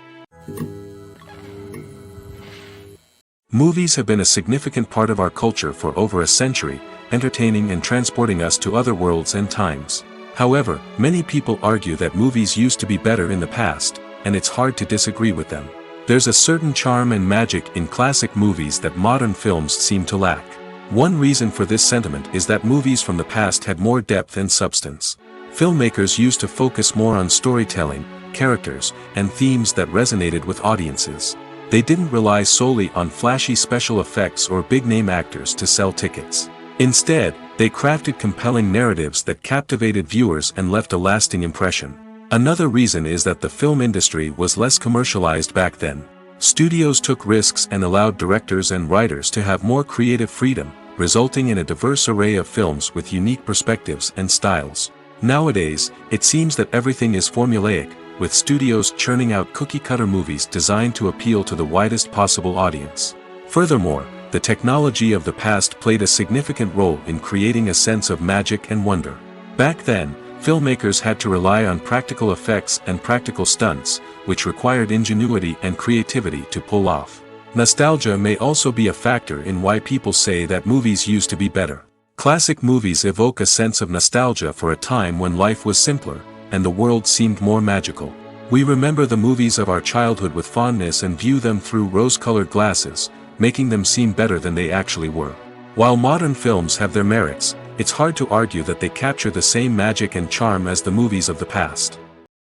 Movies have been a significant part of our culture for over a century, entertaining and transporting us to other worlds and times. However, many people argue that movies used to be better in the past, and it's hard to disagree with them. There's a certain charm and magic in classic movies that modern films seem to lack. One reason for this sentiment is that movies from the past had more depth and substance. Filmmakers used to focus more on storytelling, characters, and themes that resonated with audiences. They didn't rely solely on flashy special effects or big-name actors to sell tickets. Instead, they crafted compelling narratives that captivated viewers and left a lasting impression. Another reason is that the film industry was less commercialized back then. Studios took risks and allowed directors and writers to have more creative freedom, resulting in a diverse array of films with unique perspectives and styles. Nowadays, it seems that everything is formulaic, with studios churning out cookie-cutter movies designed to appeal to the widest possible audience. Furthermore, the technology of the past played a significant role in creating a sense of magic and wonder. Back then, filmmakers had to rely on practical effects and practical stunts, which required ingenuity and creativity to pull off. Nostalgia may also be a factor in why people say that movies used to be better. Classic movies evoke a sense of nostalgia for a time when life was simpler, and the world seemed more magical. We remember the movies of our childhood with fondness and view them through rose-colored glasses, making them seem better than they actually were. While modern films have their merits, it's hard to argue that they capture the same magic and charm as the movies of the past.